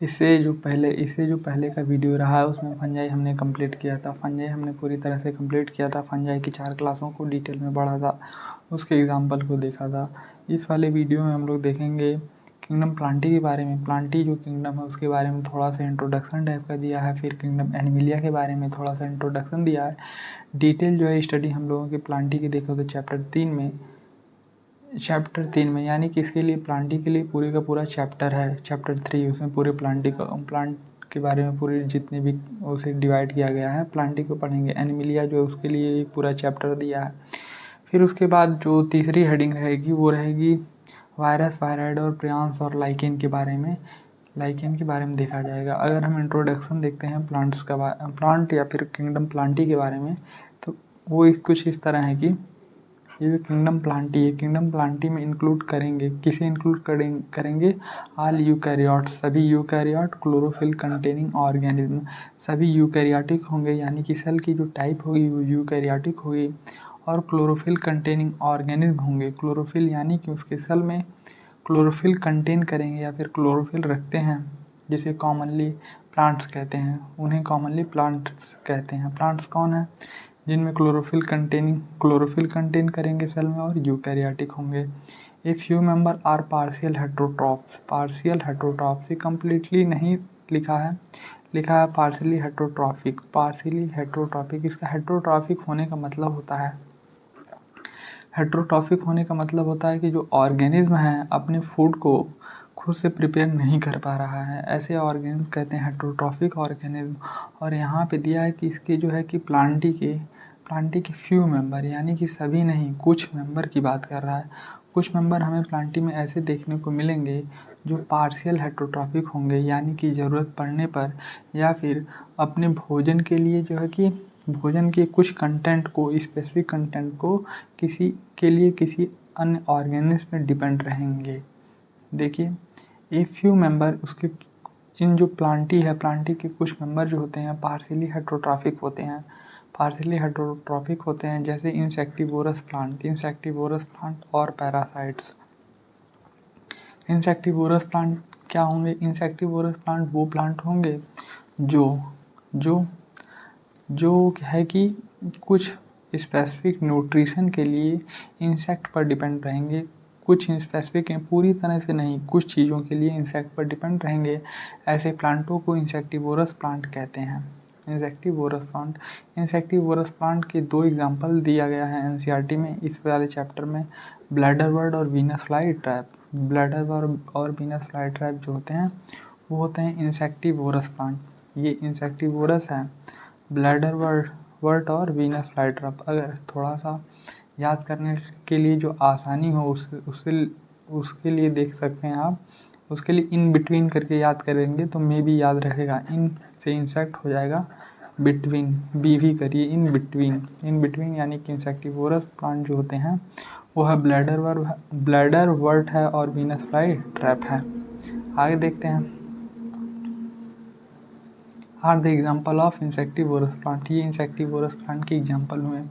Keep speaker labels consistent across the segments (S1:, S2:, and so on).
S1: इससे जो पहले का वीडियो रहा है उसमें फंजाई हमने कंप्लीट किया था। फंजाई हमने पूरी तरह से कंप्लीट किया था। फंजाई की 4 क्लासों को डिटेल में पढ़ा था, उसके एग्जाम्पल को देखा था। इस वाले वीडियो में हम लोग देखेंगे किंगडम प्लांटी के बारे में। प्लांटी जो किंगडम है उसके बारे में थोड़ा सा इंट्रोडक्शन टाइप का दिया है। फिर किंगडम एनिमिलिया के बारे में थोड़ा सा इंट्रोडक्शन दिया है। डिटेल जो है स्टडी हम लोगों के प्लांटी की देखो तो चैप्टर 3 में यानी कि इसके लिए प्लांटी के लिए पूरे का पूरा चैप्टर है। चैप्टर 3 उसमें पूरे प्लांट के बारे में पूरे जितने भी उसे डिवाइड किया गया है प्लांटी को पढ़ेंगे। एनिमिलिया जो है उसके लिए एक पूरा चैप्टर दिया है। फिर उसके बाद जो तीसरी हेडिंग रहेगी वो रहेगी वायरस, वायराइड और प्रियांस और लाइकेन के बारे में देखा जाएगा। अगर हम इंट्रोडक्शन देखते हैं प्लांट या फिर किंगडम प्लांटी के बारे में, तो वो कुछ इस तरह है कि ये जो किंगडम प्लांटी है, किंगडम प्लांटी में इंक्लूड करेंगे, किसे इंक्लूड करेंगे? ऑल यूकैरियोट, सभी यूकैरियोट क्लोरोफिल कंटेनिंग ऑर्गेनिज्म, सभी यूकैरियोटिक होंगे यानी कि सेल की जो टाइप होगी वो यूकैरियोटिक होगी और क्लोरोफिल कंटेनिंग ऑर्गेनिज्म होंगे। क्लोरोफिल यानी कि उसके सेल में क्लोरोफिल कंटेन करेंगे या फिर क्लोरोफिल रखते हैं, जिसे कॉमनली प्लांट्स कहते हैं। उन्हें कॉमनली प्लांट्स कहते हैं। प्लांट्स कौन है? जिनमें क्लोरोफिल कंटेन करेंगे सेल में और यूकैरियोटिक होंगे। A few member are partial heterotrophs, ये कम्प्लीटली नहीं लिखा है पार्शियली हेट्रोट्रॉफिक। इसका हेट्रोट्रॉफिक होने का मतलब होता है कि जो ऑर्गेनिज्म है अपने फूड को खुद से प्रिपेयर नहीं कर पा रहा है, ऐसे ऑर्गेनिज्म कहते हैं हेट्रोट्रॉफिक ऑर्गेनिज्म। और यहाँ पे दिया है कि इसके जो है कि प्लांटी के फ्यू मेंबर यानी कि सभी नहीं, कुछ मेंबर की बात कर रहा है। कुछ मेंबर हमें प्लांटी में ऐसे देखने को मिलेंगे जो पार्शियल हेट्रोट्रॉफिक होंगे, यानी कि ज़रूरत पड़ने पर या फिर अपने भोजन के लिए जो है कि भोजन के कुछ कंटेंट को, स्पेसिफिक कंटेंट को किसी अन्य ऑर्गेनिज्म पे डिपेंड रहेंगे। देखिए ए फ्यू मेंबर इन जो प्लांटी के कुछ मेंबर जो होते हैं पार्शियली हेट्रोट्रॉफिक होते हैं, जैसे इंसेक्टिवोरस प्लांट और पैरासाइट्स। इंसेक्टिवोरस प्लांट क्या होंगे? इंसेक्टिवोरस प्लांट वो प्लांट होंगे जो है कि कुछ स्पेसिफिक न्यूट्रिशन के लिए इंसेक्ट पर डिपेंड रहेंगे। कुछ स्पेसिफिक, पूरी तरह से नहीं, कुछ चीज़ों के लिए इंसेक्ट पर डिपेंड रहेंगे। ऐसे प्लांटों को इंसेक्टिवोरस प्लांट कहते हैं। इंसेक्टिवोरस प्लांट के 2 एग्जाम्पल दिया गया है एनसीईआरटी में इस वाले चैप्टर में, ब्लैडरवर्ट और वीनस फ्लाई ट्रैप। ब्लैडरवर्ट और वीनस फ्लाई ट्रैप जो होते हैं वो होते हैं इंसेक्टिवोरस प्लांट। ये इंसेक्टिवोरस है, ब्लैडरवर्ट और वीनस फ्लाई ट्रैप। अगर थोड़ा सा याद करने के लिए जो आसानी हो उसके लिए देख सकते हैं आप। उसके लिए इन बिटवीन करके याद करेंगे तो मे भी याद रहेगा। इन से इंसेक्ट हो जाएगा बिटवीन, बी भी करिए, इन बिटवीन यानी कि इंसेक्टिवोरस प्लांट जो होते हैं वो है ब्लैडरवर्ट है और वीनस फ्लाई ट्रैप है। आगे देखते हैं, are the example of insectivorous plant. ये इंसेक्टिवोरस प्लांट के एग्जाम्पल हुए।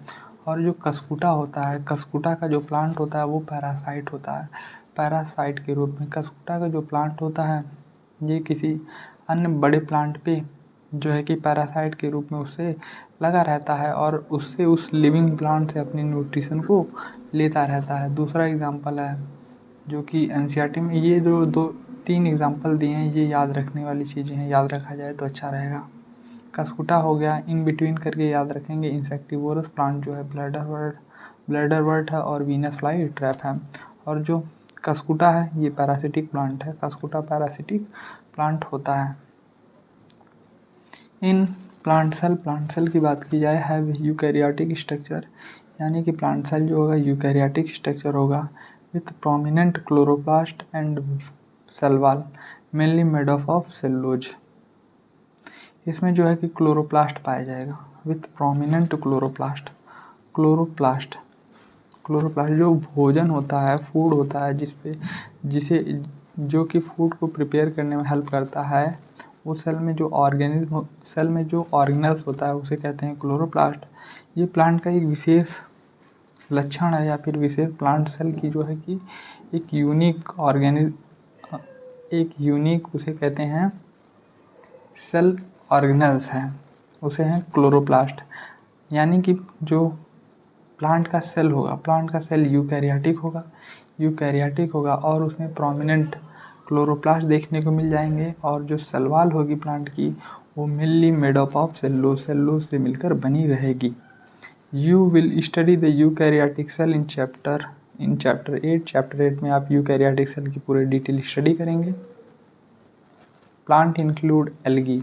S1: और जो कस्कुटा होता है, कस्कुटा का जो प्लांट होता है वो पैरासाइट होता है। पैरासाइट के रूप में कस्कुटा का जो प्लांट होता है ये किसी अन्य बड़े प्लांट पे जो है कि पैरासाइट के रूप में उससे लगा रहता है और उससे उस लिविंग प्लांट से अपनी न्यूट्रिशन को लेता रहता है। दूसरा एग्जाम्पल है जो कि एनसीईआरटी में ये जो 3 एग्जाम्पल दिए हैं ये याद रखने वाली चीज़ें हैं, याद रखा जाए तो अच्छा रहेगा। कस्कुटा हो गया, इन बिटवीन करके याद रखेंगे। इंसेक्टिवोरस प्लांट जो है ब्लैडरवर्ट है और वीनस फ्लाई ट्रैप है। और जो कस्कुटा है ये पैरासिटिक प्लांट है, कस्कुटा पैरासिटिक प्लांट होता है। इन प्लांट सेल की बात की जाए हैव यूकैरियोटिक स्ट्रक्चर, यानी कि प्लांट सेल जो होगा यूकैरियोटिक स्ट्रक्चर होगा with prominent chloroplast and cell wall mainly made of cellulose. इसमें जो है कि क्लोरोप्लास्ट पाया जाएगा विथ प्रोमिनेंट क्लोरोप्लास्ट जो भोजन होता है, फूड होता है जो कि फूड को प्रिपेयर करने में हेल्प करता है, उस सेल में जो ऑर्गेनल्स होता है उसे कहते हैं क्लोरोप्लास्ट। ये प्लांट का एक विशेष लक्षण है या फिर विशेष प्लांट सेल की जो है कि एक यूनिक उसे कहते हैं सेल ऑर्गेनल्स हैं उसे हैं क्लोरोप्लास्ट। यानी कि जो प्लांट का सेल होगा, प्लांट का सेल यूकैरियोटिक होगा और उसमें प्रोमिनेंट क्लोरोप्लास्ट देखने को मिल जाएंगे। और जो सेल वॉल होगी प्लांट की वो mainly made up of cellulose से मिलकर बनी रहेगी। You will study the eukaryotic cell in chapter 8। Chapter 8 में आप यूकैरियोटिक सेल की पूरी डिटेल स्टडी करेंगे। Plant include algae.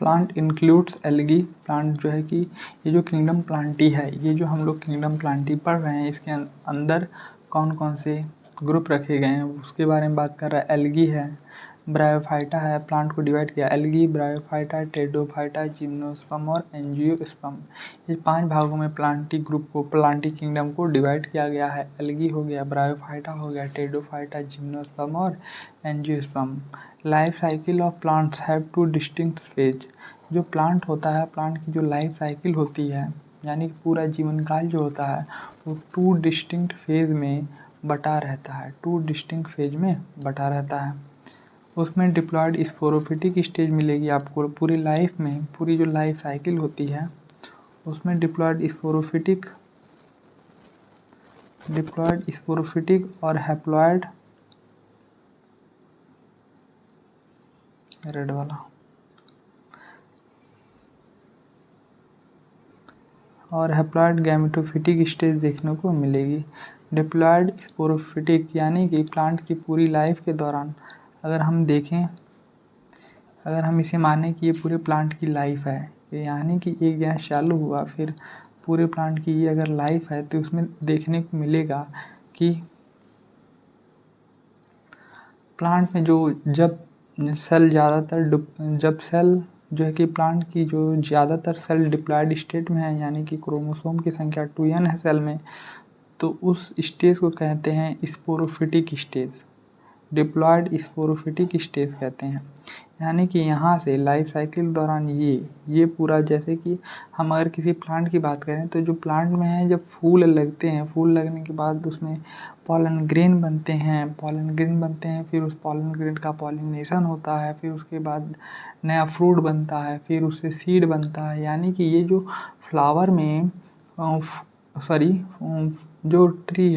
S1: Plant includes algae. Plant जो है कि ये जो किंगडम प्लांटी है, ये जो हम लोग किंगडम प्लांटी पढ़ रहे हैं, इसके अंदर कौन कौन से ग्रुप रखे गए हैं उसके बारे में बात कर रहा है। एल्गी है, ब्रायोफाइटा है, प्लांट को डिवाइड किया एल्गी, ब्रायोफाइटा, टेरिडोफाइटा, जिम्नोस्पर्म और एंजियोस्पर्म। ये 5 भागों में प्लांटी ग्रुप को, प्लांटी किंगडम को डिवाइड किया गया है। एल्गी हो गया, ब्रायोफाइटा हो गया, टेरिडोफाइटा, जिम्नोस्पर्म और angiosperm. Life cycle of plants have 2 distinct phase. जो प्लांट होता है, प्लांट की जो लाइफ साइकिल होती है, यानी कि पूरा जीवन काल जो होता है वो 2 डिस्टिंक्ट फेज में बटा रहता है। 2 डिस्टिंक्ट फेज में बटा रहता है। उसमें डिप्लॉयड स्पोरोफिटिक स्टेज मिलेगी आपको पूरी लाइफ में। पूरी जो लाइफ साइकिल होती है उसमें डिप्लॉयड स्पोरोफिटिक और हैप्लॉयड, रेड वाला, और हैप्लॉयड गैमेटोफिटिक स्टेज देखने को मिलेगी। डिप्लॉयड स्पोरोफिटिक यानी कि प्लांट की पूरी लाइफ के दौरान अगर हम देखें, अगर हम इसे माने कि ये पूरे प्लांट की लाइफ है, यानी कि एक गैस चालू हुआ फिर पूरे प्लांट की ये अगर लाइफ है तो उसमें देखने को मिलेगा कि प्लांट में जब सेल जो है कि प्लांट की जो ज़्यादातर सेल डिप्लॉयड स्टेट में है, यानी कि क्रोमोसोम की संख्या 2n है सेल में, तो उस स्टेज को कहते हैं sporophytic stage. Diploid sporophytic stage कहते हैं। यानी कि यहाँ से लाइफ साइकिल दौरान ये पूरा, जैसे कि हम अगर किसी प्लांट की बात करें तो जो प्लांट में है जब फूल लगते हैं, फूल लगने के बाद उसमें पॉलन ग्रेन बनते हैं, फिर उस पॉलन ग्रेन का पॉलिनेशन होता है, फिर उसके बाद नया फ्रूट बनता है, फिर उससे सीड बनता है। यानी कि ये जो फ्लावर में जो ट्री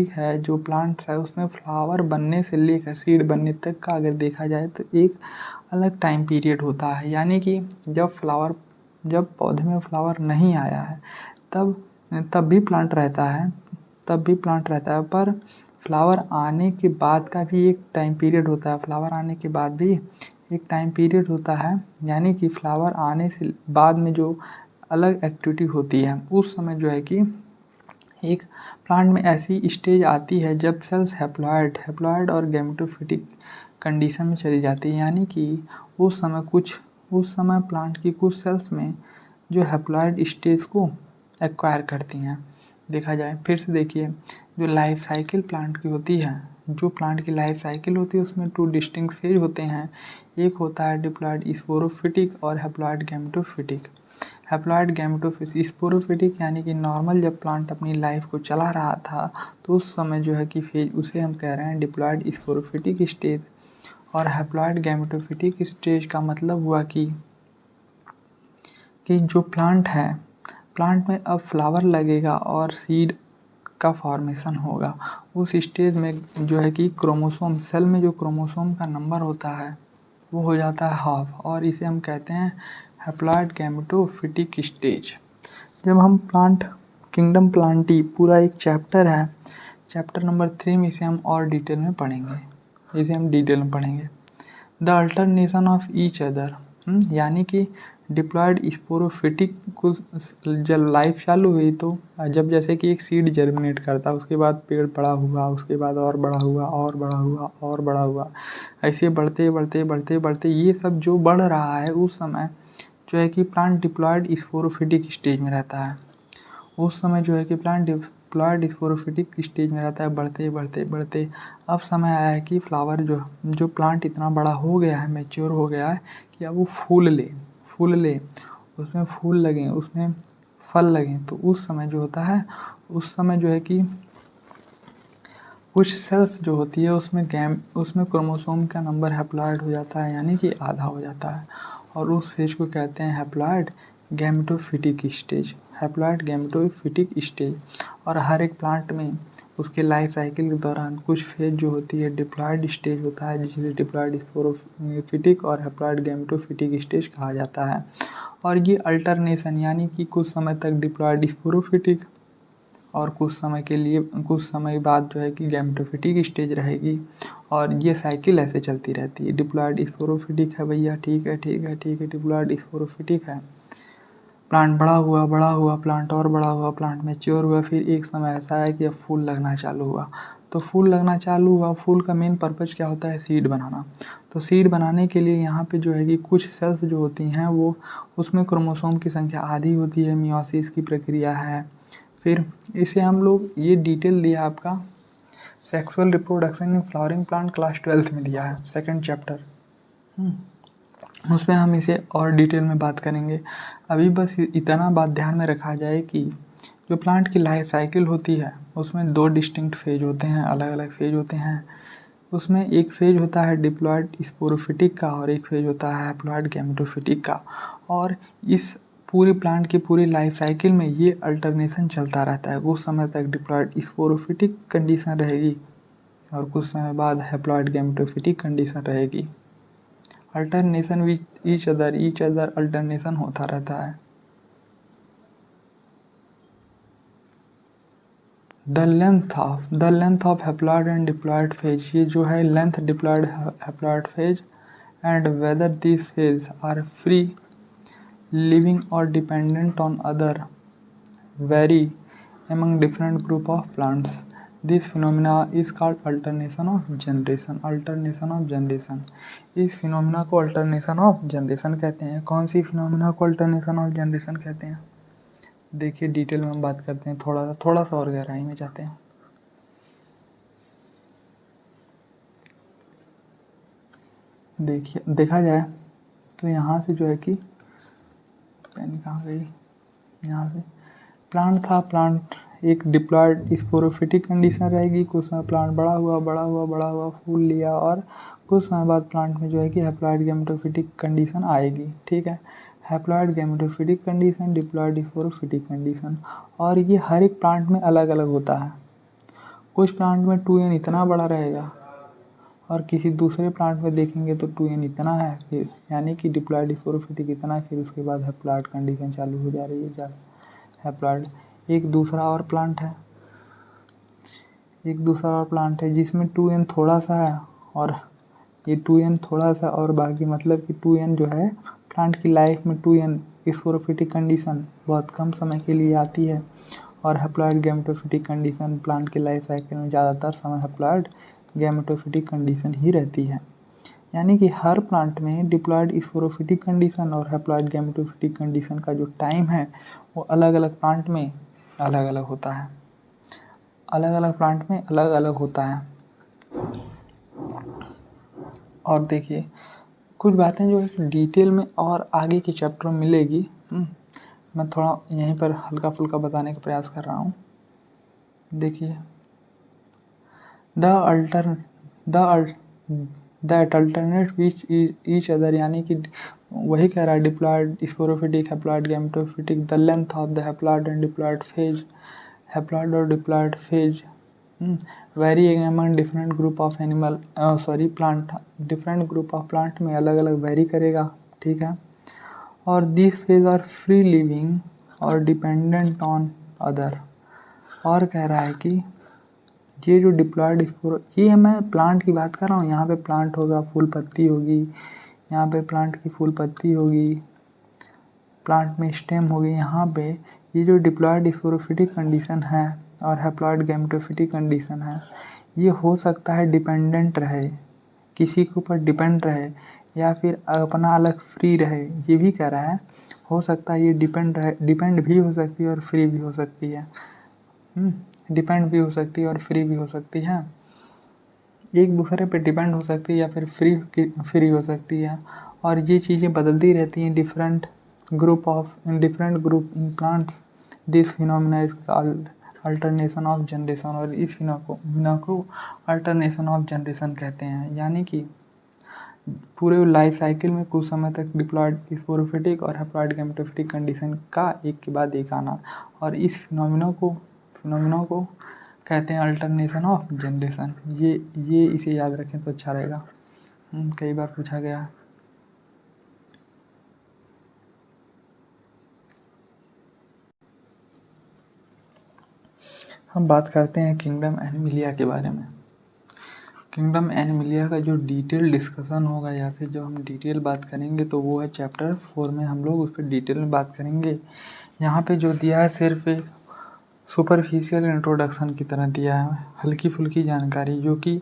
S1: है, जो प्लांट्स है, उसमें फ्लावर बनने से लेकर सीड बनने तक का अगर देखा जाए तो एक अलग टाइम पीरियड होता है। यानी कि जब पौधे में फ्लावर नहीं आया है तब भी प्लांट रहता है, पर फ्लावर आने के बाद का भी एक टाइम पीरियड होता है। फ्लावर आने के बाद भी एक टाइम पीरियड होता है, यानी कि फ्लावर आने से बाद में जो अलग एक्टिविटी होती है उस समय जो है कि एक प्लांट में ऐसी स्टेज आती है जब सेल्स हैप्लॉयड और गैमेटोफिटिक कंडीशन में चली जाती है। यानी कि उस समय प्लांट की कुछ सेल्स में जो हैप्लॉयड स्टेज को एक्वायर करती हैं। देखा जाए फिर से देखिए, जो लाइफ साइकिल प्लांट की होती है, जो प्लांट की लाइफ साइकिल होती है उसमें 2 डिस्टिंक्ट फेज होते हैं। एक होता है डिप्लॉयड स्पोरोफिटिक और haploid gametophytic. Haploid gametophytic, sporophytic यानी कि नॉर्मल जब प्लांट अपनी लाइफ को चला रहा था तो उस समय जो है कि फेज उसे हम कह रहे हैं डिप्लॉयड स्पोरोफिटिक स्टेज। और हैप्लॉयड गैमेटोफिटिक स्टेज का मतलब हुआ कि जो प्लांट है, प्लांट में अब फ्लावर लगेगा और सीड का फॉर्मेशन होगा। उस स्टेज में जो है कि क्रोमोसोम, सेल में जो क्रोमोसोम का नंबर होता है वो हो जाता है हाफ, और इसे हम कहते हैं हैप्लॉयड गैमेटोफिटिक स्टेज। जब हम प्लांट किंगडम प्लांटी पूरा एक चैप्टर है, चैप्टर नंबर 3 में इसे हम और डिटेल में पढ़ेंगे। The alternation of each other, यानी कि डिप्लॉयड स्पोरोफिटिक को जब लाइफ चालू हुई तो जब जैसे कि एक सीड जर्मिनेट करता है, उसके बाद पेड़ बड़ा हुआ, उसके बाद और बड़ा हुआ और बड़ा हुआ और बड़ा हुआ, ऐसे बढ़ते ये सब जो बढ़ रहा है उस समय जो है कि प्लांट डिप्लॉयड स्पोरोफिटिक स्टेज में रहता है। उस समय जो है कि प्लांट डिप्लॉयड स्पोरोफिटिक स्टेज में रहता है। बढ़ते अब समय आया है कि फ्लावर जो प्लांट इतना बड़ा हो गया है, मैच्योर हो गया है कि अब वो फूल ले, उसमें फूल लगें, उसमें फल लगें। तो उस समय जो होता है, उस समय जो है कि कुछ सेल्स जो होती है उसमें क्रोमोसोम का नंबर हैप्लॉइड हो जाता है, यानी कि आधा हो जाता है, और उस फेज को कहते हैं haploid gametophytic stage, haploid gametophytic stage. और हर एक प्लांट में उसके लाइफ साइकिल के दौरान कुछ फेज जो होती है डिप्लॉइड स्टेज होता है, जिसे डिप्लॉइड स्पोरोफिटिक और हैप्लॉइड गैमेटोफिटिक स्टेज कहा जाता है। और ये अल्टरनेशन यानी कि कुछ समय तक डिप्लॉइड स्पोरोफिटिक और कुछ समय बाद जो है कि गैमेटोफिटिक स्टेज रहेगी, और ये साइकिल ऐसे चलती रहती है। डिप्लॉइड स्पोरोफिटिक है भैया, ठीक है ठीक है ठीक है, डिप्लॉइड स्पोरोफिटिक है। प्लांट बड़ा हुआ प्लांट और बड़ा हुआ, प्लांट मैच्योर हुआ, फिर एक समय ऐसा है कि अब फूल लगना चालू हुआ। तो फूल लगना चालू हुआ, फूल का मेन पर्पज क्या होता है, सीड बनाना। तो सीड बनाने के लिए यहाँ पे जो है कि कुछ सेल्स जो होती हैं वो उसमें क्रोमोसोम की संख्या आधी होती है, मियोसिस की प्रक्रिया है। फिर इसे हम लोग ये डिटेल दिया आपका sexual reproduction in flowering plant class 12th में दिया है, सेकंड चैप्टर। उसमें हम इसे और डिटेल में बात करेंगे। अभी बस इतना बात ध्यान में रखा जाए कि जो प्लांट की लाइफ साइकिल होती है उसमें 2 डिस्टिंक्ट फेज होते हैं, अलग अलग फेज होते हैं। उसमें एक फेज होता है डिप्लॉइड स्पोरोफिटिक का और एक फेज होता है हैप्लॉइड गैमेटोफिटिक का। और इस पूरे प्लांट की पूरी लाइफ साइकिल में ये अल्टरनेशन चलता रहता है। कुछ समय तक डिप्लॉइड स्पोरोफिटिक कंडीशन रहेगी और कुछ समय बाद हैप्लॉइड गैमेटोफिटिक कंडीशन रहेगी। Alternation with each other alternation होता रहता है। The length of haploid and diploid phase, ये जो है length diploid haploid phase and whether this phase are free living और dependent on other vary among different group of plants. This phenomena is called alternation of generation. Alternation of generation. इस phenomena को alternation of generation कहते हैं। कौन सी phenomena को alternation of generation कहते हैं, देखिए डिटेल में हम बात करते हैं, थोड़ा सा और गहराई में जाते हैं। देखिए देखा जाए तो यहाँ से जो है कि पेन कहाँ गई, यहाँ से प्लांट एक डिप्लॉयड स्पोरोफिटिक कंडीशन रहेगी। कुछ समय प्लांट बड़ा हुआ फूल लिया, और कुछ समय बाद प्लांट में जो है कि हैप्लॉइड गैमेटोफिटिक कंडीशन आएगी, ठीक है। Haploid gametophytic condition, diploid sporophytic condition, और ये हर एक प्लांट में अलग अलग होता है। कुछ प्लांट में 2n इतना बड़ा रहेगा और किसी दूसरे प्लांट में देखेंगे तो 2n इतना है, फिर यानी कि डिप्लॉयड स्पोरोफिटिक इतना है, फिर उसके बाद हैप्लॉइड कंडीशन चालू हो जा रही है। हैप्लॉइड एक दूसरा और प्लांट है जिसमें 2n थोड़ा सा है, और ये 2n थोड़ा सा और बाकी, मतलब कि 2n जो है प्लांट की लाइफ में 2n स्पोरोफिटिक कंडीशन बहुत कम समय के लिए आती है, और हैप्लॉइड गैमेटोफिटिक कंडीशन प्लांट के लाइफ साइकिल में ज़्यादातर समय हैप्लॉइड गैमेटोफिटिक कंडीशन ही रहती है। यानी कि हर प्लांट में डिप्लॉयड स्पोरोफिटिक कंडीशन और हैप्लॉइड गैमेटोफिटिक कंडीशन का जो टाइम है वो अलग अलग प्लांट में अलग अलग होता है, अलग अलग प्लांट में अलग अलग होता है। और देखिए कुछ बातें जो है डिटेल में और आगे के चैप्टर में मिलेगी, मैं थोड़ा यहीं पर हल्का फुल्का बताने का प्रयास कर रहा हूँ। देखिए that alternate with each other, यानी कि वही कह रहा है diploid sporophytic haploid gametophytic, the length of the haploid and diploid phase, haploid और diploid phase vary among different group of plant, different group of plant में अलग अलग वेरी करेगा, ठीक है। और this phase are free living और dependent on other, और कह रहा है कि ये जो डिप्लॉयड स्पोरो, ये मैं प्लांट की बात कर रहा हूँ, यहाँ पे प्लांट होगा, फूल पत्ती होगी, यहाँ पे प्लांट की फूल पत्ती होगी, प्लांट में स्टेम होगी। यहाँ पे ये जो डिप्लॉयड स्पोरोफिटिक कंडीशन है और हैप्लॉइड गैमेटोफिटिक कंडीशन है, ये हो सकता है डिपेंडेंट रहे, किसी के ऊपर डिपेंड रहे, या फिर अपना अलग फ्री रहे। ये भी कह रहा है हो सकता है ये डिपेंड भी हो सकती है और फ्री भी हो सकती है, डिपेंड भी हो सकती है और फ्री भी हो सकती है, एक दूसरे पे डिपेंड हो सकती है या फिर फ्री हो सकती है। और ये चीज़ें बदलती रहती हैं different group plants. This phenomena is called alternation of generation, और इस फिनोमिना को अल्टरनेशन ऑफ जनरेशन कहते हैं। यानी कि पूरे लाइफ साइकिल में कुछ समय तक डिप्लॉयड स्पोरोफिटिक और हैप्लॉयड गैमेटोफिटिक कंडीशन का एक के बाद एक आना, और इस फिनोमिना को कहते हैं अल्टरनेशन ऑफ जनरेशन। ये इसे याद रखें तो अच्छा रहेगा, कई बार पूछा गया है। हम बात करते हैं किंगडम एनिमिलिया के बारे में। किंगडम एनिमिलिया का जो डिटेल डिस्कशन होगा या फिर जो हम डिटेल बात करेंगे तो वो है चैप्टर 4 में, हम लोग उस पर डिटेल में बात करेंगे। यहाँ पे जो दिया है सिर्फ एक सुपरफिशियल इंट्रोडक्शन की तरह दिया है, हल्की फुल्की जानकारी जो कि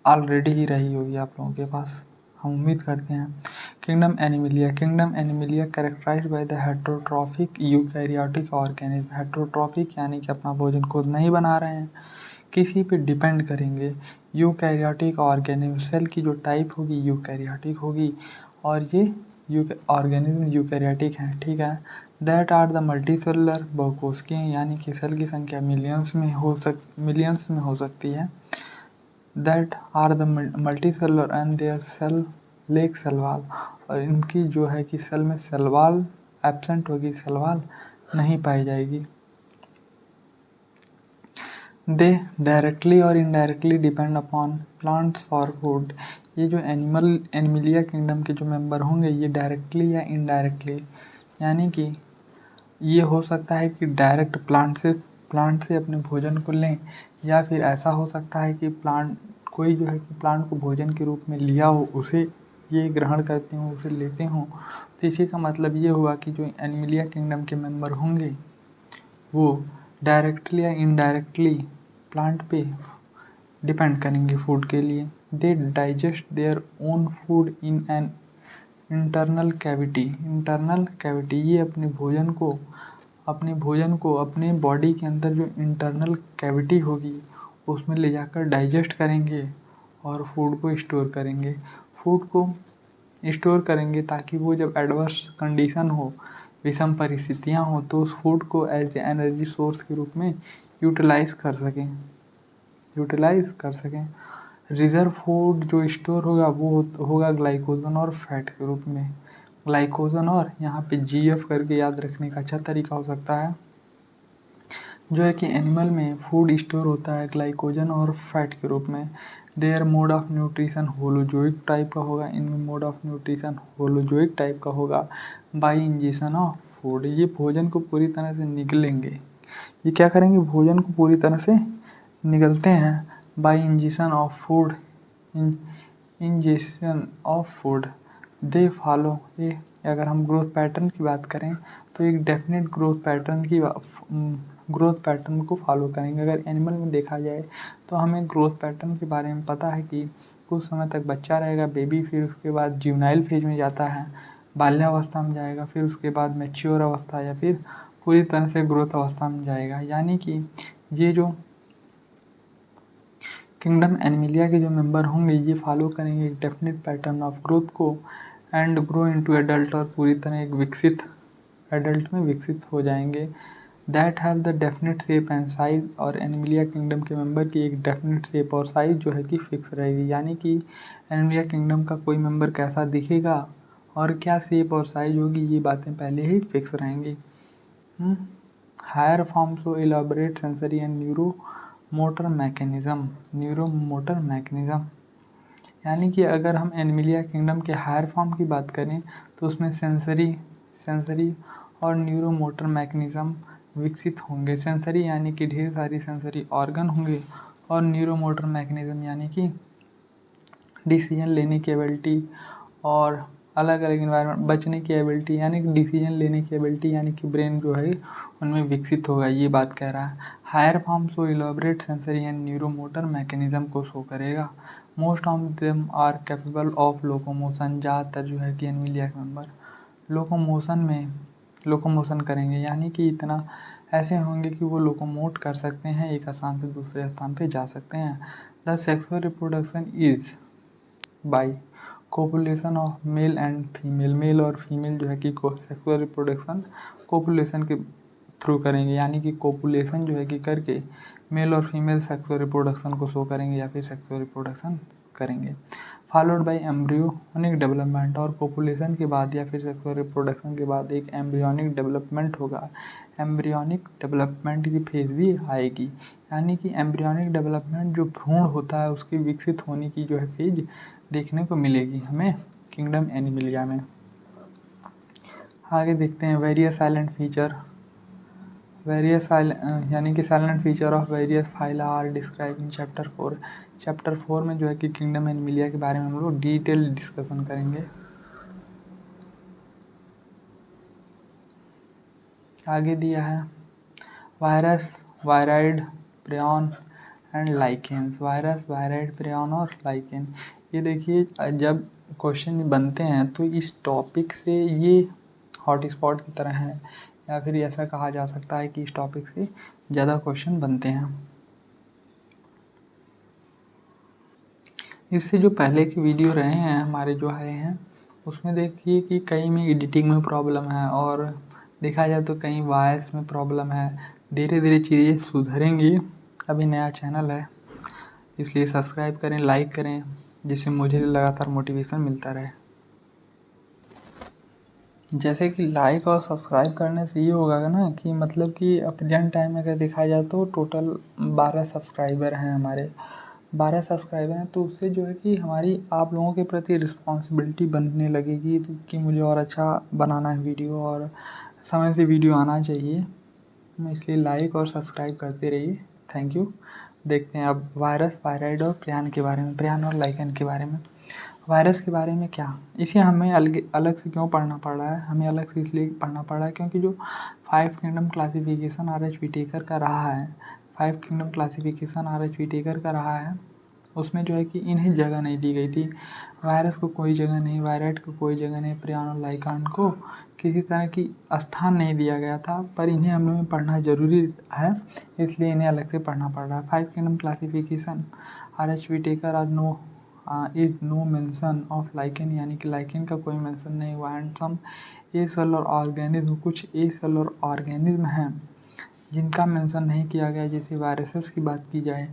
S1: ऑलरेडी ही रही होगी आप लोगों के पास, हम उम्मीद करते हैं। Kingdom animalia characterised by the heterotrophic eukaryotic organism. Heterotrophic यानी कि अपना भोजन खुद नहीं बना रहे हैं, किसी पे डिपेंड करेंगे। यूकैरियोटिक ऑर्गेनिज्म, सेल की जो टाइप होगी यूकैरियोटिक होगी, और ये ऑर्गेनिज्म यूकैरियोटिक हैं, ठीक है। दैट आर द मल्टीसेलुलर बहुकोशिकीय, यानी कि सेल की संख्या मिलियंस में हो सकती है। That are the multicellular and their cell lack cell wall, और इनकी जो है कि सेल में सेल वॉल एब्सेंट होगी, सेल वॉल नहीं पाई जाएगी। दे डायरेक्टली और indirectly depend upon plants for food. ये जो एनिमिलिया किंगडम के जो मेंबर होंगे ये डायरेक्टली या इनडायरेक्टली, यानी कि ये हो सकता है कि डायरेक्ट प्लांट से अपने भोजन को लें, या फिर ऐसा हो सकता है कि कोई जो है कि प्लांट को भोजन के रूप में लिया हो, उसे ये ग्रहण करते हों, उसे लेते हों। तो इसी का मतलब ये हुआ कि जो एनिमिलिया किंगडम के मेंबर होंगे वो डायरेक्टली या इनडायरेक्टली प्लांट पे डिपेंड करेंगे फूड के लिए। They digest their own food in an internal cavity, ये अपने भोजन को अपने बॉडी के अंदर जो इंटरनल कैविटी होगी उसमें ले जाकर डाइजेस्ट करेंगे और फूड को स्टोर करेंगे ताकि वो जब एडवर्स कंडीशन हो, विषम परिस्थितियाँ हो, तो उस फूड को एज एनर्जी सोर्स के रूप में यूटिलाइज कर सकें। रिजर्व फूड जो स्टोर होगा वो होगा ग्लाइकोजन और फैट के रूप में। ग्लाइकोजन, और यहाँ पे GF करके याद रखने का अच्छा तरीका हो सकता है, जो है कि एनिमल में फूड स्टोर होता है ग्लाइकोजन और फैट के रूप में। Their mode of nutrition holozoic type का होगा, इनमें mode of nutrition holozoic type का होगा। बाई इंजेशन ऑफ फूड, ये भोजन को पूरी तरह से निगलेंगे। ये क्या करेंगे, भोजन को पूरी तरह से निगलते हैं। By ingestion of food, ingestion of food they follow. ये अगर हम ग्रोथ पैटर्न की बात करें तो एक डेफिनेट ग्रोथ पैटर्न को फॉलो करेंगे। अगर एनिमल में देखा जाए तो हमें ग्रोथ पैटर्न के बारे में पता है कि कुछ समय तक बच्चा रहेगा बेबी, फिर उसके बाद ज्यूनाइल फेज में जाता है, बाल्यावस्था में जाएगा, फिर उसके बाद मैच्योर अवस्था या फिर पूरी तरह से ग्रोथ अवस्था में जाएगा। यानी कि ये जो किंगडम एनिमिलिया के जो मेंबर होंगे ये फॉलो करेंगे एक डेफिनेट पैटर्न ऑफ ग्रोथ को एंड ग्रो इनटू एडल्ट, और पूरी तरह एक विकसित एडल्ट में विकसित हो जाएंगे। That have the definite shape and size, और एनिमिलिया किंगडम के मेंबर की एक डेफिनेट शेप और साइज जो है कि फिक्स रहेगी। यानी कि एनिमिलिया किंगडम का कोई मेंबर कैसा दिखेगा और क्या शेप और साइज होगी, ये बातें पहले ही फिक्स रहेंगी। Higher forms of elaborate sensory and neuromotor mechanism, यानी कि अगर हम एनिमिलिया किंगडम के हायर फॉर्म की बात करें तो उसमें सेंसरी और न्यूरोमोटर मैकेनिज्म विकसित होंगे। सेंसरी यानी कि ढेर सारी सेंसरी ऑर्गन होंगे, और न्यूरोमोटर मैकेनिज्म यानी कि डिसीजन लेने की एबिलिटी और अलग अलग इन्वायरमेंट बचने की एबिलिटी, यानी कि डिसीजन लेने की एबिलिटी यानी कि ब्रेन जो है उनमें विकसित होगा, ये बात कह रहा है। Higher form so elaborate sensory and neuromotor mechanism को शो करेगा। Most of them are capable of locomotion, ज़्यादातर जो है कि एनिमिलिया के मेंबर लोकोमोशन करेंगे, यानी कि इतना ऐसे होंगे कि वो लोकोमोट कर सकते हैं, एक स्थान से दूसरे स्थान पे जा सकते हैं। The sexual reproduction is by copulation of male and female, male और फीमेल जो है कि सेक्सुअल रिप्रोडक्शन कोपुलेशन के थ्रू करेंगे, यानी कि कोपुलेशन जो है कि करके मेल और फीमेल सेक्सुअल रिप्रोडक्शन को शो करेंगे या फिर सेक्सुअल रिप्रोडक्शन करेंगे। फॉलोड बाय एम्ब्रियोनिक डेवलपमेंट, और कोपुलेशन के बाद या फिर सेक्सुअल रिप्रोडक्शन के बाद एक एम्ब्रियोनिक डेवलपमेंट होगा। एम्ब्रियोनिक डेवलपमेंट की फेज भी आएगी, यानी कि एम्ब्रियोनिक डेवलपमेंट जो भ्रूण होता है उसके विकसित होने की जो है फेज देखने को मिलेगी हमें किंगडम एनिमलिया में। आगे देखते हैं वेरियस साइलेंट फीचर। वेरियस यानी कि silent feature of various phyla are describe in chapter 4। चैप्टर 4 में जो है कि किंगडम एनिमलिया के बारे में हम लोग डिटेल डिस्कशन करेंगे। आगे दिया है virus, wired, prion and lichens. Virus, wired, prion और लाइकेन। ये देखिए जब क्वेश्चन बनते हैं तो इस टॉपिक से ये हॉटस्पॉट की तरह है, या फिर ऐसा कहा जा सकता है कि इस टॉपिक से ज़्यादा क्वेश्चन बनते हैं। इससे जो पहले की वीडियो रहे हैं हमारे जो आए हैं उसमें देखिए कि कई में एडिटिंग में प्रॉब्लम है और देखा जाए तो कहीं वॉइस में प्रॉब्लम है। धीरे धीरे चीज़ें सुधरेंगी। अभी नया चैनल है इसलिए सब्सक्राइब करें, लाइक करें, जिससे मुझे लगातार मोटिवेशन मिलता रहे। जैसे कि लाइक और सब्सक्राइब करने से ये होगा ना कि मतलब कि प्रेजेंट टाइम में अगर देखा जाए तो टोटल 12 सब्सक्राइबर हैं हमारे। 12 सब्सक्राइबर हैं तो उससे जो है कि हमारी आप लोगों के प्रति रिस्पॉन्सिबिलिटी बनने लगेगी कि मुझे और अच्छा बनाना है वीडियो और समय से वीडियो आना चाहिए। इसलिए लाइक और सब्सक्राइब करते रहिए। Thank you. देखते हैं अब वायरस, वायराइड और प्रियॉन के बारे में, प्रियॉन और लाइकेन के बारे में। वायरस के बारे में क्या, इसे हमें अलग से क्यों पढ़ना पड़ रहा है? हमें अलग से इसलिए पढ़ना पड़ रहा है क्योंकि जो 5 किंगडम क्लासिफिकेशन आर.एच. व्हिटेकर का रहा है, 5 किंगडम क्लासिफिकेशन आर.एच. व्हिटेकर का रहा है, उसमें जो है कि इन्हें जगह नहीं दी गई थी। वायरस को कोई जगह नहीं, वायराइड को कोई जगह नहीं, प्रियॉन और लाइकेन को किसी तरह की स्थान नहीं दिया गया था, पर इन्हें हम लोगों में पढ़ना ज़रूरी है, इसलिए इन्हें अलग से पढ़ना पड़ रहा है। 5 kingdom classification R H. Whittaker are no is no mention of lichen, यानी कि लाइकेन का कोई मेंशन नहीं हुआ। And some a cellular organism, कुछ ए सेलुलर ऑर्गेनिज्म हैं जिनका मेंशन नहीं किया गया, जैसे वायरसेस की बात की जाए,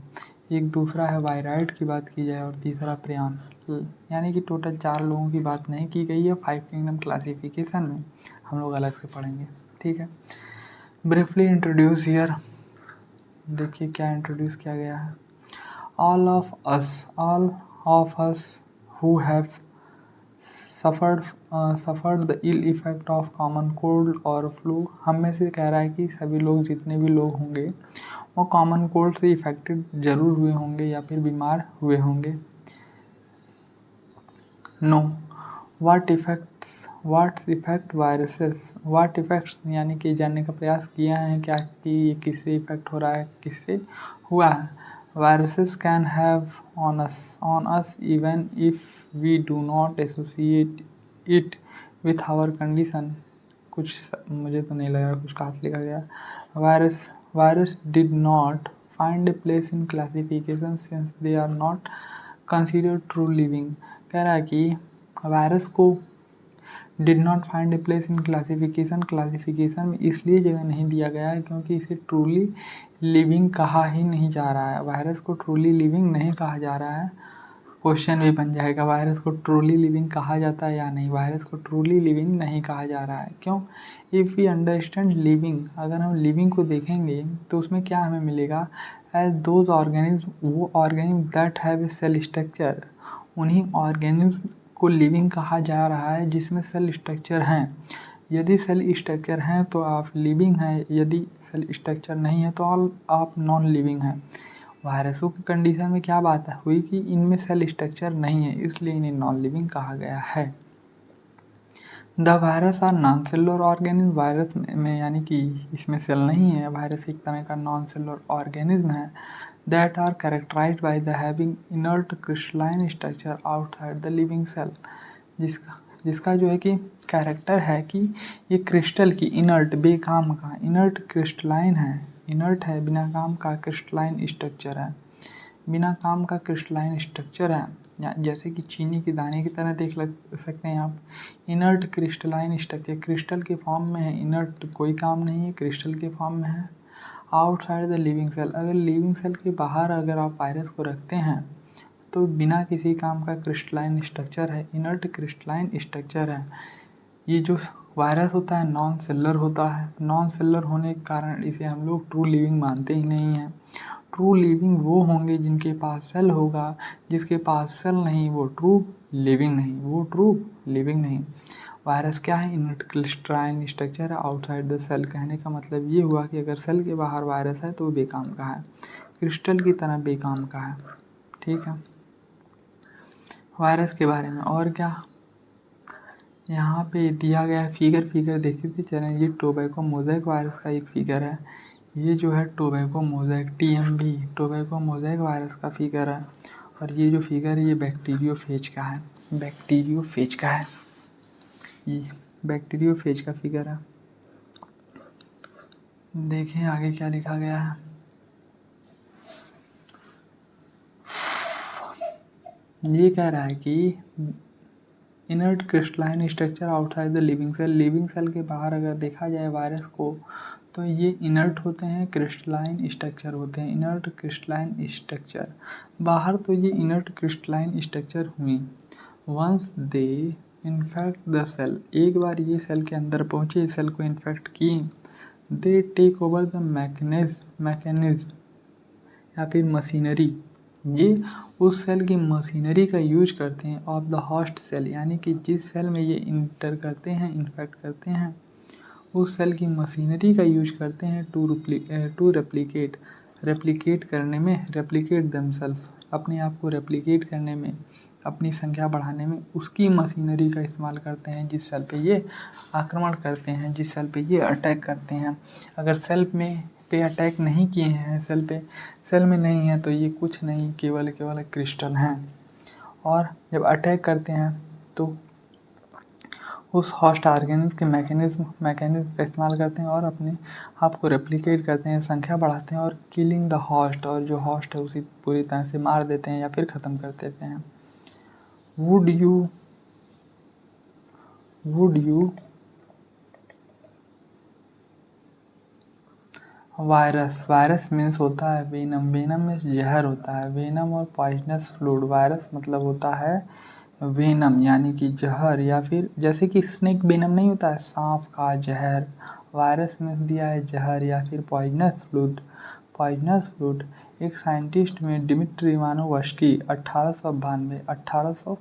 S1: एक दूसरा है वायराइड की बात की जाए और तीसरा प्रियॉन, यानी कि टोटल 4 लोगों की बात नहीं की गई है 5 किंगडम क्लासिफिकेशन में। हम लोग अलग से पढ़ेंगे, ठीक है। ब्रीफली इंट्रोड्यूस हियर, देखिए क्या इंट्रोड्यूस किया गया है। all of us who have suffered the ill effect of common cold और flu, हम में से कह रहा है कि सभी लोग, जितने भी लोग होंगे वो कॉमन कोल्ड से इफेक्टेड जरूर हुए होंगे या फिर बीमार हुए होंगे। Know what effect viruses, what effects, यानी कि जानने का प्रयास किया है क्या कि ये किससे इफेक्ट हो रहा है, किससे हुआ है। Viruses can have on us even if we do not associate it with our condition। कुछ मुझे तो नहीं लग रहा कुछ खास लिखा गया। Virus did not find a place in classification since they are not considered true living। कह रहा है कि वायरस को did not find a place in classification में इसलिए जगह नहीं दिया गया है क्योंकि इसे ट्रूली लिविंग कहा ही नहीं जा रहा है। वायरस को ट्रूली लिविंग नहीं कहा जा रहा है। क्वेश्चन भी बन जाएगा, वायरस को ट्रूली लिविंग कहा जाता है या नहीं? वायरस को ट्रूली लिविंग नहीं कहा जा रहा है। क्यों? इफ़ वी अंडरस्टैंड लिविंग, अगर हम लिविंग को देखेंगे तो उसमें क्या हमें मिलेगा? एज दोज ऑर्गेनिज्म, वो organism that have a cell structure, उन्हीं ऑर्गेनिज्म को लिविंग कहा जा रहा है जिसमें सेल स्ट्रक्चर हैं। यदि सेल स्ट्रक्चर हैं तो आप लिविंग हैं, यदि सेल स्ट्रक्चर नहीं है तो आप नॉन लिविंग हैं। वायरसों की कंडीशन में क्या बात हुई कि इनमें सेल स्ट्रक्चर नहीं है, इसलिए इन्हें नॉन लिविंग कहा गया है। The virus are non cellular organism, virus में यानी कि इसमें सेल नहीं है, वायरस एक तरह का नॉन सेलुलर ऑर्गेनिज्म है। That are characterised by the having inert crystalline structure outside the living cell, जिसका जो है कि कैरेक्टर है कि ये क्रिस्टल की इनर्ट, बेकाम का इनर्ट क्रिस्टलाइन है, इनर्ट है, बिना काम का क्रिस्टलाइन स्ट्रक्चर है। बिना काम का क्रिस्टलाइन स्ट्रक्चर है, जैसे कि चीनी के दाने की तरह देख सकते हैं आप। इनर्ट क्रिस्टलाइन स्ट्रक्चर, क्रिस्टल के फॉर्म में है, इनर्ट कोई काम नहीं है, क्रिस्टल के फॉर्म में है। आउटसाइड द लिविंग सेल, अगर लिविंग सेल के बाहर अगर आप वायरस को रखते हैं तो बिना किसी काम का क्रिस्टलाइन स्ट्रक्चर है, इनर्ट क्रिस्टलाइन स्ट्रक्चर है। ये जो वायरस होता है नॉन सेलुलर होता है, नॉन सेलुलर होने के कारण इसे हम लोग ट्रू लिविंग मानते ही नहीं हैं। ट्रू लिविंग वो होंगे जिनके पास सेल होगा, जिसके पास सेल नहीं वो ट्रू लिविंग नहीं, वो ट्रू लिविंग नहीं। वायरस क्या है? इनर्ट क्रिस्टलाइन स्ट्रक्चर है आउटसाइड द सेल। कहने का मतलब ये हुआ कि अगर सेल के बाहर वायरस है तो वो बेकाम का है, क्रिस्टल की तरह बेकाम का है। ठीक है, वायरस के बारे में और क्या यहाँ पे दिया गया फिगर देखते चलें। ये टोबैको मोज़ेक वायरस का एक फिगर है। ये जो है tobacco mosaic TMV tobacco mosaic virus का फिगर है। और ये जो फिगर है ये बैक्टीरियोफेज का है, बैक्टीरियोफेज का है, ये बैक्टीरियोफेज का फिगर है। देखें आगे क्या लिखा गया है। ये कह रहा है कि inert crystalline structure outside the living cell, living cell के बाहर अगर देखा जाए वायरस को तो ये इनर्ट होते हैं, क्रिस्टलाइन स्ट्रक्चर होते हैं, इनर्ट क्रिस्टलाइन स्ट्रक्चर। बाहर तो ये इनर्ट क्रिस्टलाइन स्ट्रक्चर हुई, once they infect the cell, एक बार ये सेल के अंदर पहुँचे, सेल को इन्फेक्ट की, they take over the mechanism या फिर मशीनरी, ये उस सेल की मशीनरी का यूज करते हैं ऑफ द होस्ट सेल, यानी कि जिस सेल में ये इंटर करते हैं, इन्फेक्ट करते हैं, उस सेल की मशीनरी का यूज करते हैं टू रेप्लिकेट करने में, रेप्लिकेट दमसेल्फ, अपने आप को रेप्लिकेट करने में, अपनी संख्या बढ़ाने में उसकी मशीनरी का इस्तेमाल करते हैं जिस सेल पे ये आक्रमण करते हैं, जिस सेल पे ये अटैक करते हैं। अगर सेल में पे अटैक नहीं किए हैं, सेल में नहीं है तो ये कुछ नहीं, केवल क्रिस्टल हैं। और जब अटैक करते हैं तो उस होस्ट ऑर्गेनिज्म के मैकेनिज्म का इस्तेमाल करते हैं और अपने आप को रेप्लिकेट करते हैं, संख्या बढ़ाते हैं और किलिंग द होस्ट, और जो होस्ट है उसे पूरी तरह से मार देते हैं या फिर ख़त्म कर देते हैं। वुड यू वायरस मीन्स होता है वेनम, वेनम में जहर होता है, वेनम और पॉइजनस फ्लूइड। वायरस मतलब होता है वेनम यानी कि जहर, या फिर जैसे कि स्नेक वेनम नहीं होता है, सांप का जहर, वायरस में दिया है जहर या फिर पॉइजनस फ्लूइड। एक साइंटिस्ट में डिमित्री इवानोव्स्की 1892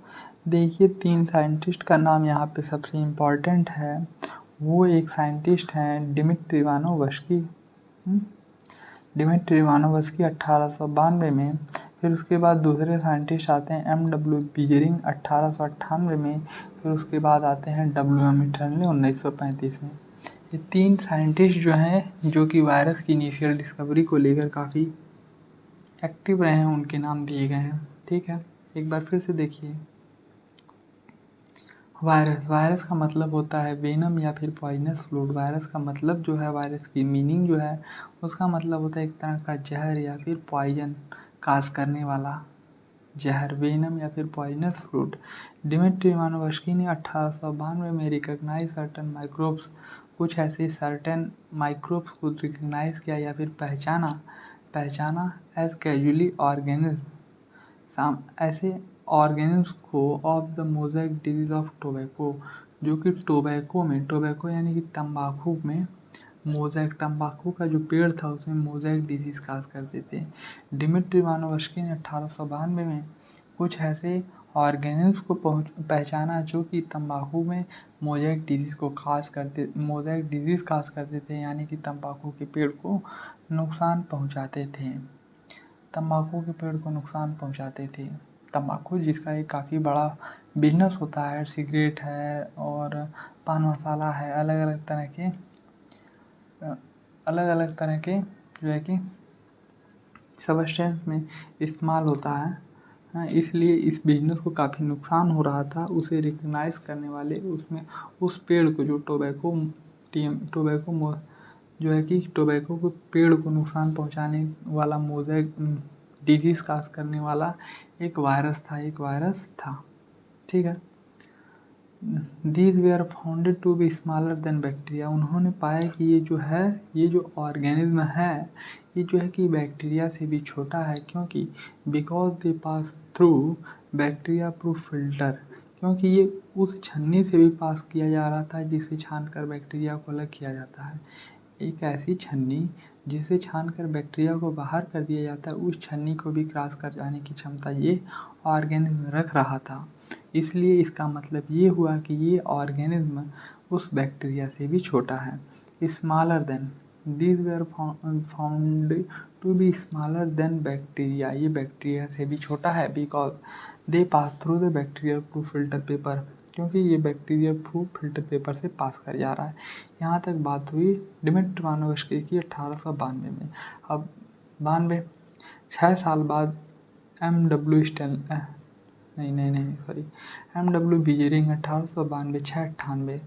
S1: देखिए 3 साइंटिस्ट का नाम यहाँ पे सबसे इम्पॉर्टेंट है। वो एक साइंटिस्ट हैं डिमित्री इवानोव्स्की, डिमित्री इवानोव्स्की 1892 में। फिर उसके बाद दूसरे साइंटिस्ट आते हैं MW बीजरिंग 1898 में। फिर उसके बाद आते हैं WM इटर्नले 1935 में। ये 3 साइंटिस्ट जो हैं, जो कि वायरस की इनिशियल डिस्कवरी को लेकर काफ़ी एक्टिव रहे हैं, उनके नाम दिए गए हैं। ठीक है, एक बार फिर से देखिए। वायरस का मतलब होता है वेनम या फिर पॉइजनस फ्लूइड। वायरस का मतलब जो है, वायरस की मीनिंग जो है उसका मतलब होता है एक तरह का जहर या फिर पॉइजन, काज करने वाला जहर, वेनम या फिर पॉइजनस फ्लूइड। डिमित्री इवानोव्स्की ने 1892 में रिकॉग्नाइज सर्टेन माइक्रोब्स, कुछ ऐसे सर्टेन माइक्रोब्स को रिकॉग्नाइज किया या फिर पहचाना एज कैजुअली ऑर्गेनिज्म, ऐसे ऑर्गेनिज्म को of the mosaic disease of tobacco, जो कि टोबैको यानी कि तंबाकू में मोज़ेक, तंबाकू का जो पेड़ था उसमें मोज़ेक डिजीज़ काज करते थे। डिमित्री इवानोव्स्की ने 1892 में कुछ ऐसे ऑर्गेनिज्म को पहचाना जो कि तंबाकू में मोज़ेक डिजीज़ काज करते थे, यानी कि तंबाकू के पेड़ को नुकसान पहुंचाते थे। तंबाकू जिसका एक काफ़ी बड़ा बिजनेस होता है, सिगरेट है और पान मसाला है, अलग अलग तरह के जो है कि सब्सटेंस में इस्तेमाल होता है। हाँ, इसलिए इस बिजनेस को काफ़ी नुकसान हो रहा था। उसे रिकग्नाइज करने वाले उसमें उस पेड़ को, जो टोबैको जो है कि टोबैको को पेड़ को नुकसान पहुंचाने वाला मोज़ेक डिजीज़ काज करने वाला एक वायरस था, ठीक है। These they are founded to be smaller than bacteria. उन्होंने पाया कि ये जो ऑर्गेनिज्म है, ये जो है कि बैक्टीरिया से भी छोटा है, क्योंकि because they pass through bacteria proof filter, क्योंकि ये उस छन्नी से भी पास किया जा रहा था जिसे छान कर बैक्टीरिया को अलग किया जाता है। एक ऐसी छन्नी जिसे छान कर बैक्टीरिया को बाहर कर दिया जाता है, उस छन्नी को भी क्रॉस कर जाने की क्षमता ये ऑर्गेनिज्म रख रहा था। इसलिए इसका मतलब ये हुआ कि ये ऑर्गेनिज्म उस बैक्टीरिया से भी छोटा है। Smaller than, these were found to be smaller than bacteria, ये बैक्टीरिया से भी छोटा है because they pass through the bacterial proof filter paper, क्योंकि ये बैक्टीरियल प्रूफ फिल्टर पेपर से पास कर जा रहा है। यहाँ तक बात हुई डिमित्री मानोवस्की की 1892 में। अब 92 6 साल बाद एम.डब्ल्यू. स्टेन एम.डब्ल्यू. बीजरिंग 1892 698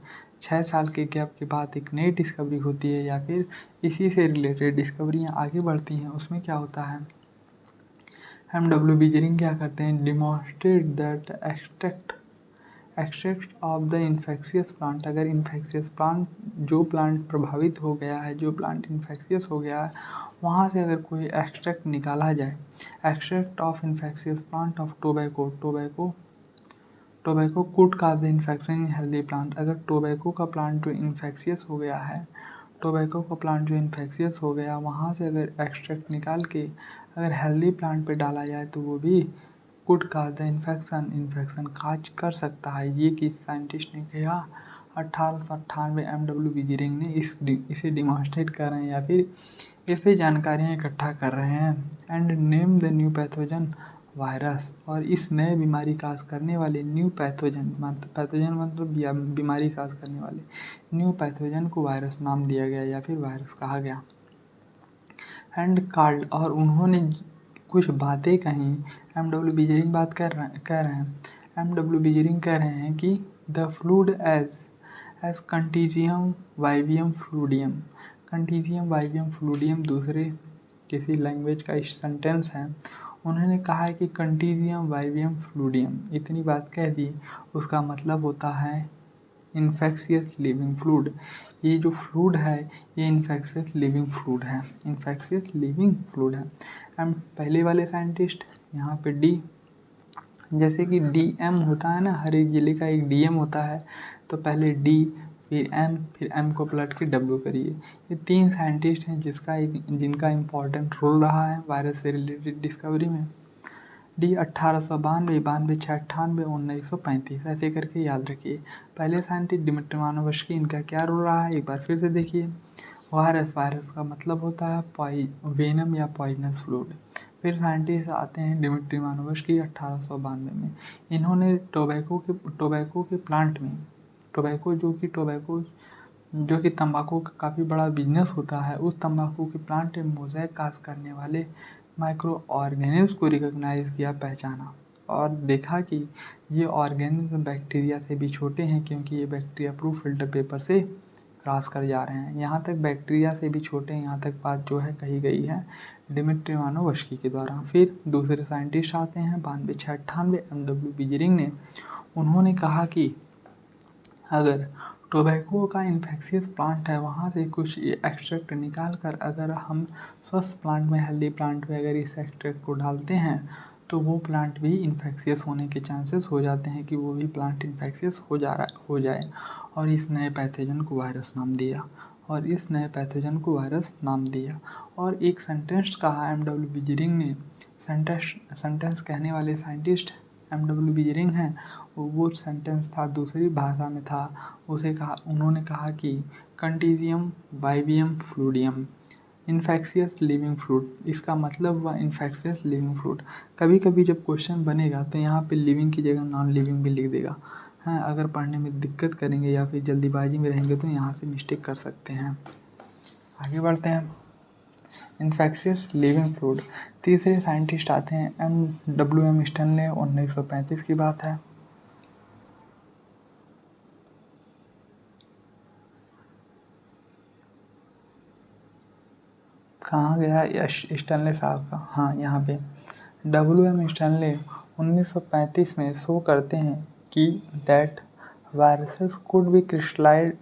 S1: 6 साल के गैप के बाद एक नई डिस्कवरी होती है, या फिर इसी से रिलेटेड डिस्कवरियाँ आगे बढ़ती हैं। उसमें क्या होता है, एम.डब्ल्यू. बीजरिंग क्या करते हैं, demonstrate that extract of the infectious plant, अगर इन्फेक्शियस प्लांट, जो प्लांट प्रभावित हो गया है, जो प्लांट इन्फेक्शियस हो गया है, वहाँ से अगर कोई एक्सट्रैक्ट निकाला जाए, extract of infectious plant of tobacco could cause the infection in healthy plant, अगर टोबैको का प्लांट जो इन्फेक्शियस हो गया है, टोबैको का प्लांट जो इन्फेक्शियस हो गया, वहाँ से अगर एक्सट्रैक्ट निकाल के अगर हेल्दी प्लांट पे डाला जाए तो वो भी कुड काज द इन्फेक्शन काज कर सकता है। ये किस साइंटिस्ट ने किया, 1898 एम.डब्ल्यू. बीजरिंग ने इसे डिमॉन्स्ट्रेट कर रहे हैं, या फिर इससे जानकारियाँ इकट्ठा कर रहे हैं। And name the new pathogen virus, और इस नए बीमारी काज करने वाले न्यू पैथोजन मतलब बीमारी काज करने वाले न्यू पैथोजन को वायरस नाम दिया गया, या फिर वायरस कहा गया। एंड कॉल्ड, और उन्होंने कुछ बातें कहीं, एम.डब्ल्यू. बीजरिंग बात कह रहे हैं, एम.डब्ल्यू. बीजरिंग कह रहे हैं कि the fluid as contagium vivum fluidum, contagium vivum fluidum दूसरे किसी लैंग्वेज का सेंटेंस है। उन्होंने कहा है कि कंटीजियम वाइवियम फ्लूडियम, इतनी बात कह दी, उसका मतलब होता है इन्फेक्शियस लिविंग फ्लूड। ये जो फ्लूड है ये इन्फेक्शियस लिविंग फ्लूड है, इन्फेक्शियस लिविंग फ्लूड है। एंड पहले वाले साइंटिस्ट यहाँ पे डी, जैसे कि DM होता है ना, हर एक जिले का एक DM होता है, तो पहले D फिर M फिर M को पलट के W करिए। ये 3 साइंटिस्ट हैं जिनका इम्पोर्टेंट रोल रहा है वायरस से रिलेटेड डिस्कवरी में। डी 1892, 92, 698, 1935 ऐसे करके याद रखिए। पहले साइंटिस्ट डिमित्री मानोवस्की, इनका क्या रोल रहा है एक बार फिर से देखिए। वायरस का मतलब होता है वेनम या पॉइजनस फ्लूइड। फिर साइंटिस्ट आते हैं डिमित्री मानोवस्की 1892 में। इन्होंने टोबैको के प्लांट में, जो कि तंबाकू का काफ़ी बड़ा बिजनेस होता है, उस तंबाकू के प्लांट में मोज़ेक काज करने वाले माइक्रो ऑर्गेनिज्म को रिकॉग्नाइज किया, पहचाना, और देखा कि ये ऑर्गेनिज्म बैक्टीरिया से भी छोटे हैं, क्योंकि ये बैक्टीरिया प्रूफ फिल्टर पेपर से क्रॉस कर जा रहे हैं। यहाँ तक बैक्टीरिया से भी छोटे हैं, यहाँ तक बात जो है कही गई है डिमित्री मानोवस्की के द्वारा। फिर दूसरे साइंटिस्ट आते हैं 92, 698 एम.डब्ल्यू. बीजरिंग ने। उन्होंने कहा कि अगर टोबैको का इन्फेक्शियस प्लांट है, वहाँ से कुछ एक्सट्रैक्ट निकाल कर अगर हम स्वस्थ प्लांट में, हेल्दी प्लांट में अगर इस एक्सट्रैक्ट को डालते हैं, तो वो प्लांट भी इन्फेक्शियस होने के चांसेस हो जाते हैं कि वो भी प्लांट इन्फेक्शियस हो जाए। और इस नए पैथोजन को वायरस नाम दिया। और एक सेंटेंस कहा एम.डब्ल्यू. बीजरिंग ने, सेंटेंस कहने वाले साइंटिस्ट एम.डब्ल्यू. बीजरिंग हैं। वो सेंटेंस था दूसरी भाषा में था, उन्होंने कहा कि कंटीजियम वाइवियम फ्लूडियम इन्फेक्शियस लिविंग फ्लूड। इसका मतलब हुआ इन्फेक्शियस लिविंग फ्लूड। कभी कभी जब क्वेश्चन बनेगा तो यहाँ पे लिविंग की जगह नॉन लिविंग भी लिख देगा। हाँ, अगर पढ़ने में दिक्कत करेंगे या फिर जल्दीबाजी में रहेंगे तो यहाँ से मिस्टेक कर सकते हैं। आगे बढ़ते हैं। Infectious living fluid. तीसरे साइंटिस्ट आते हैं एम. स्टेनले, 1935 की बात है। कहाँ गया स्टेनले साहब का, हाँ यहाँ पे WM स्टैनले 1935 में शो करते हैं कि that viruses could be crystallised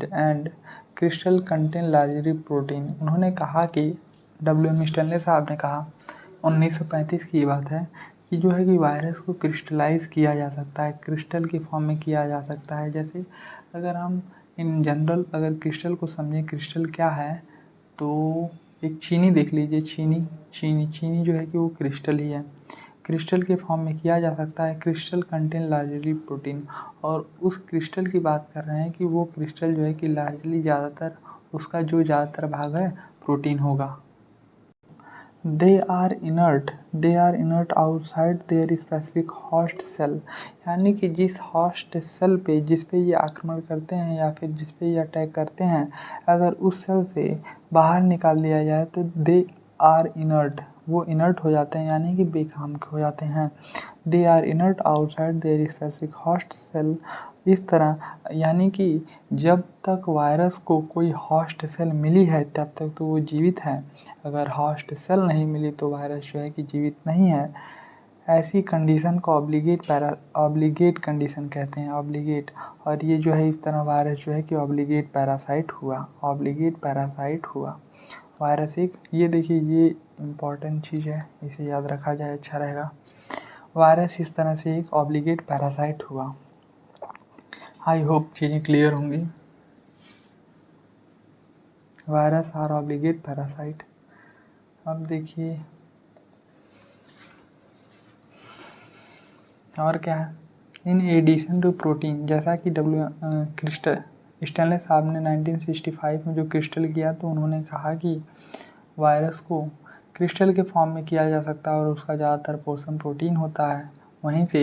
S1: and crystal contain largely protein. उन्होंने कहा कि WM स्टैनले साहब ने कहा 1935 की बात है कि जो है कि वायरस को क्रिस्टलाइज किया जा सकता है, क्रिस्टल की फॉर्म में किया जा सकता है। जैसे अगर हम इन जनरल अगर क्रिस्टल को समझें, क्रिस्टल क्या है, तो एक चीनी देख लीजिए, चीनी जो है कि वो क्रिस्टल ही है। क्रिस्टल के फॉर्म में किया जा सकता है, क्रिस्टल कंटेन लार्जली प्रोटीन। और उस क्रिस्टल की बात कर रहे हैं कि वो क्रिस्टल जो है कि लार्जली ज़्यादातर उसका जो ज़्यादातर भाग है प्रोटीन होगा। They are inert outside their specific host cell। यानी कि जिस होस्ट सेल पे जिस पे ये आक्रमण करते हैं या फिर जिस पे ये अटैक करते हैं, अगर उस सेल से बाहर निकाल दिया जाए तो दे आर इनर्ट, वो इनर्ट हो जाते हैं, यानी कि बेकाम हो जाते हैं। They are inert outside their specific host cell. इस तरह यानी कि जब तक वायरस को कोई होस्ट सेल मिली है तब तक तो वो जीवित है, अगर होस्ट सेल नहीं मिली तो वायरस जो है कि जीवित नहीं है। ऐसी कंडीशन को ऑब्लिगेट कंडीशन कहते हैं, ऑब्लिगेट। और ये जो है इस तरह वायरस जो है कि ऑब्लिगेट पैरासाइट हुआ। वायरस एक, ये देखिए ये इम्पॉर्टेंट चीज़ है, इसे याद रखा जाए अच्छा रहेगा। वायरस इस तरह से एक ऑब्लिगेट पैरासाइट हुआ। आई होप चीज़ें क्लियर होंगी। Virus are obligate parasite. अब देखिए और क्या है, इन एडिशन टू प्रोटीन, जैसा कि स्टैनले साहब ने 1965 में जो क्रिस्टल किया तो उन्होंने कहा कि वायरस को क्रिस्टल के फॉर्म में किया जा सकता है और उसका ज़्यादातर पोर्शन प्रोटीन होता है। वहीं से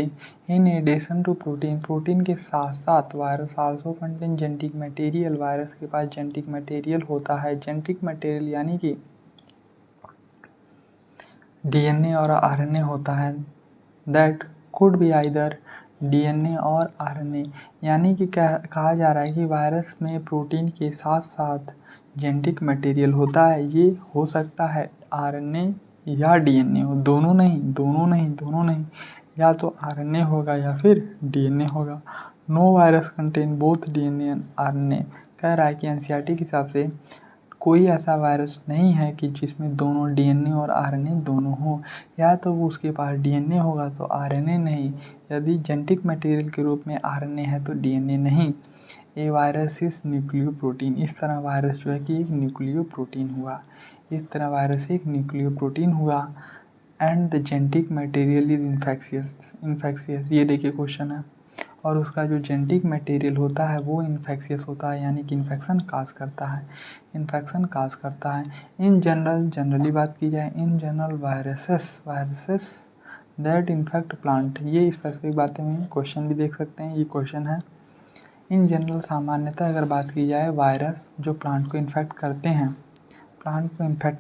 S1: इन एडिशन टू प्रोटीन के साथ साथ virus also contain genetic material, virus के पास जेनेटिक मटेरियल होता है। जेनेटिक मटेरियल यानी कि DNA और RNA होता है। That could be either DNA और RNA, यानी कि क्या कहा जा रहा है कि वायरस में प्रोटीन के साथ साथ जेनेटिक मटेरियल होता है। ये हो सकता है RNA या DNA हो, दोनों नहीं, या तो RNA होगा या फिर DNA होगा। No virus contain both DNA and RNA। कह रहा है कि NCERT के हिसाब से कोई ऐसा वायरस नहीं है कि जिसमें दोनों DNA और RNA दोनों हो, या तो वो उसके पास DNA होगा तो RNA नहीं, यदि जेनेटिक मटेरियल के रूप में RNA है तो DNA नहीं। ये वायरस इस न्यूक्लियो प्रोटीन, इस तरह वायरस जो है कि एक न्यूक्लियो प्रोटीन हुआ, इस तरह वायरस एक न्यूक्लियो प्रोटीन हुआ। And the genetic material is infectious, ये देखिए क्वेश्चन है, और उसका जो जेनेटिक मटेरियल होता है वो इन्फेक्शियस होता है, यानी कि इन्फेक्शन काज करता है। इन जनरली बात की जाए, in general viruses that infect plant, ये स्पेसिफिक बातें हुई, क्वेश्चन भी देख सकते हैं, ये क्वेश्चन है। इन जनरल सामान्यतः अगर बात की जाए, वायरस जो प्लांट को इन्फेक्ट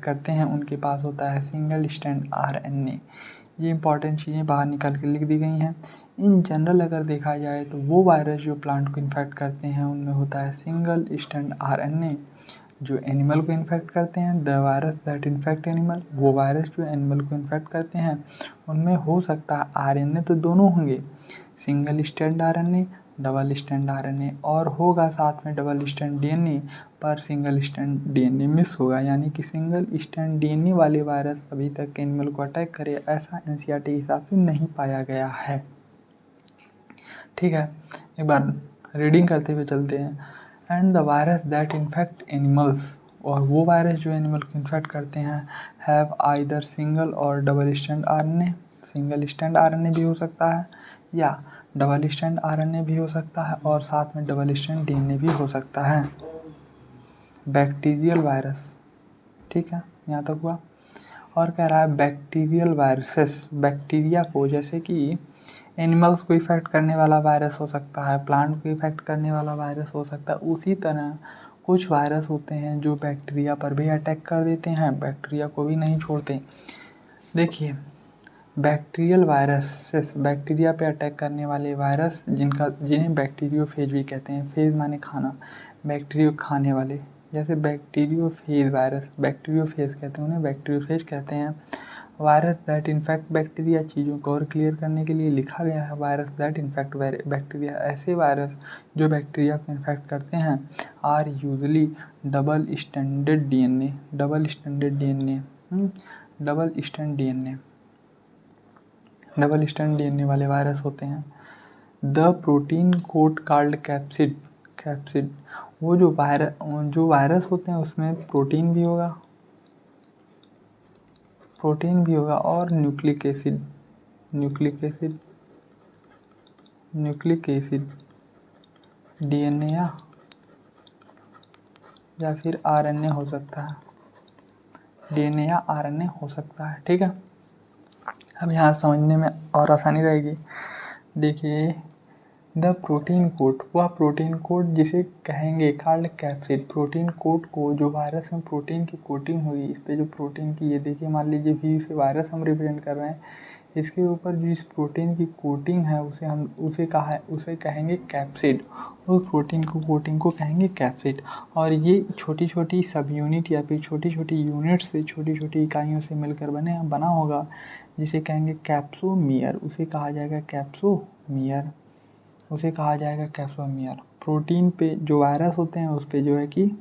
S1: करते हैं उनके पास होता है सिंगल स्ट्रैंड RNA। ये इंपॉर्टेंट चीज़ें बाहर निकाल के लिख दी गई हैं। इन जनरल अगर देखा जाए तो वो वायरस जो प्लांट को इन्फेक्ट करते हैं उनमें होता है सिंगल स्ट्रैंड RNA। जो एनिमल को इन्फेक्ट करते हैं, the virus that infect animal, वो वायरस जो एनिमल को इन्फेक्ट करते हैं उनमें हो सकता है RNA तो दोनों होंगे, single strand RNA, double strand RNA, और होगा साथ में डबल स्ट्रैंड DNA, पर सिंगल स्ट्रैंड DNA मिस होगा, यानी कि सिंगल स्ट्रैंड DNA वाले वायरस अभी तक एनिमल को अटैक करे ऐसा NCERT के हिसाब से नहीं पाया गया है। ठीक है, एक बार रीडिंग करते हुए चलते हैं। And the virus that infect animals, और वो वायरस जो एनिमल को इन्फेक्ट करते हैं, हैव आइदर सिंगल और double strand RNA, single strand RNA भी हो सकता है या डबल स्ट्रैंड RNA भी हो सकता है, और साथ में डबल स्ट्रैंड DNA भी हो सकता है। बैक्टीरियल वायरस, ठीक है, यहाँ तक हुआ। और कह रहा है बैक्टीरियल वायरसेस, बैक्टीरिया को, जैसे कि एनिमल्स को इफेक्ट करने वाला वायरस हो सकता है, प्लांट को इफेक्ट करने वाला वायरस हो सकता है, उसी तरह कुछ वायरस होते हैं जो बैक्टीरिया पर भी अटैक कर देते हैं, बैक्टीरिया को भी नहीं छोड़ते। देखिए बैक्टीरियल वायरसेस, बैक्टीरिया पे अटैक करने वाले वायरस जिन्हें बैक्टीरियोफेज भी कहते हैं, फेज माने खाना, बैक्टीरिया खाने वाले, जैसे बैक्टीरियोफेज वायरस, बैक्टीरियोफेज कहते हैं उन्हें, बैक्टीरियोफेज कहते हैं। वायरस दैट इन्फेक्ट बैक्टीरिया, चीज़ों को और क्लियर करने के लिए लिखा गया है वायरस दैट इन्फेक्ट बैक्टीरिया, ऐसे वायरस जो बैक्टीरिया को इन्फेक्ट करते हैं, are usually double standard DNA, double stand DNA वाले वायरस होते हैं। The protein code called capsid, वो जो वायरस होते हैं उसमें प्रोटीन भी होगा और न्यूक्लिक एसिड डीएनए या फिर आरएनए हो सकता है, डीएनए या आरएनए हो सकता है। ठीक है, अब यहाँ समझने में और आसानी रहेगी। देखिए, द प्रोटीन कोड, वह प्रोटीन कोड जिसे कहेंगे कॉल्ड कैप्सिड, प्रोटीन कोड को, जो वायरस में प्रोटीन की कोटिंग हुई, इस पे जो प्रोटीन की, ये देखिए मान लीजिए भी इसे वायरस हम रिप्रेजेंट कर रहे हैं, इसके ऊपर जो इस प्रोटीन की कोटिंग है उसे कहेंगे कैप्सिड, उस प्रोटीन को कोटिंग को कहेंगे कैप्सिड। और ये छोटी छोटी सब यूनिट या फिर छोटी छोटी यूनिट से, छोटी छोटी इकाइयों से मिलकर बना होगा, जिसे कहेंगे कैप्सोमियर, उसे कहा जाएगा कैप्सोमियर। प्रोटीन पे जो वायरस होते हैं उस पे जो है कि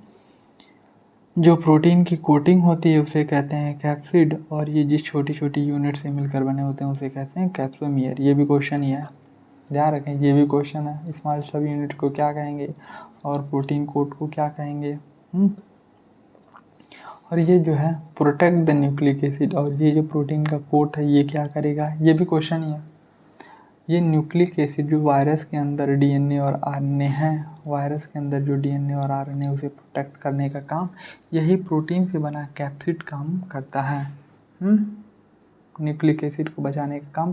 S1: जो प्रोटीन की कोटिंग होती है उसे कहते हैं कैप्सिड, और ये जिस छोटी छोटी यूनिट से मिलकर बने होते हैं उसे कहते हैं कैप्सोमियर। ये भी क्वेश्चन ही है, ध्यान रखें, ये भी क्वेश्चन है। स्मॉल सब यूनिट को क्या कहेंगे और प्रोटीन कोट को क्या कहेंगे। और ये जो है प्रोटेक्ट द न्यूक्लिक एसिड, और ये जो प्रोटीन का कोट है ये क्या करेगा, ये भी क्वेश्चन ही है। ये न्यूक्लिक एसिड जो वायरस के अंदर डीएनए और आरएनए है, वायरस के अंदर जो डीएनए और आरएनए उसे प्रोटेक्ट करने का काम यही प्रोटीन से बना कैप्सिड काम करता है। न्यूक्लिक एसिड को बचाने का काम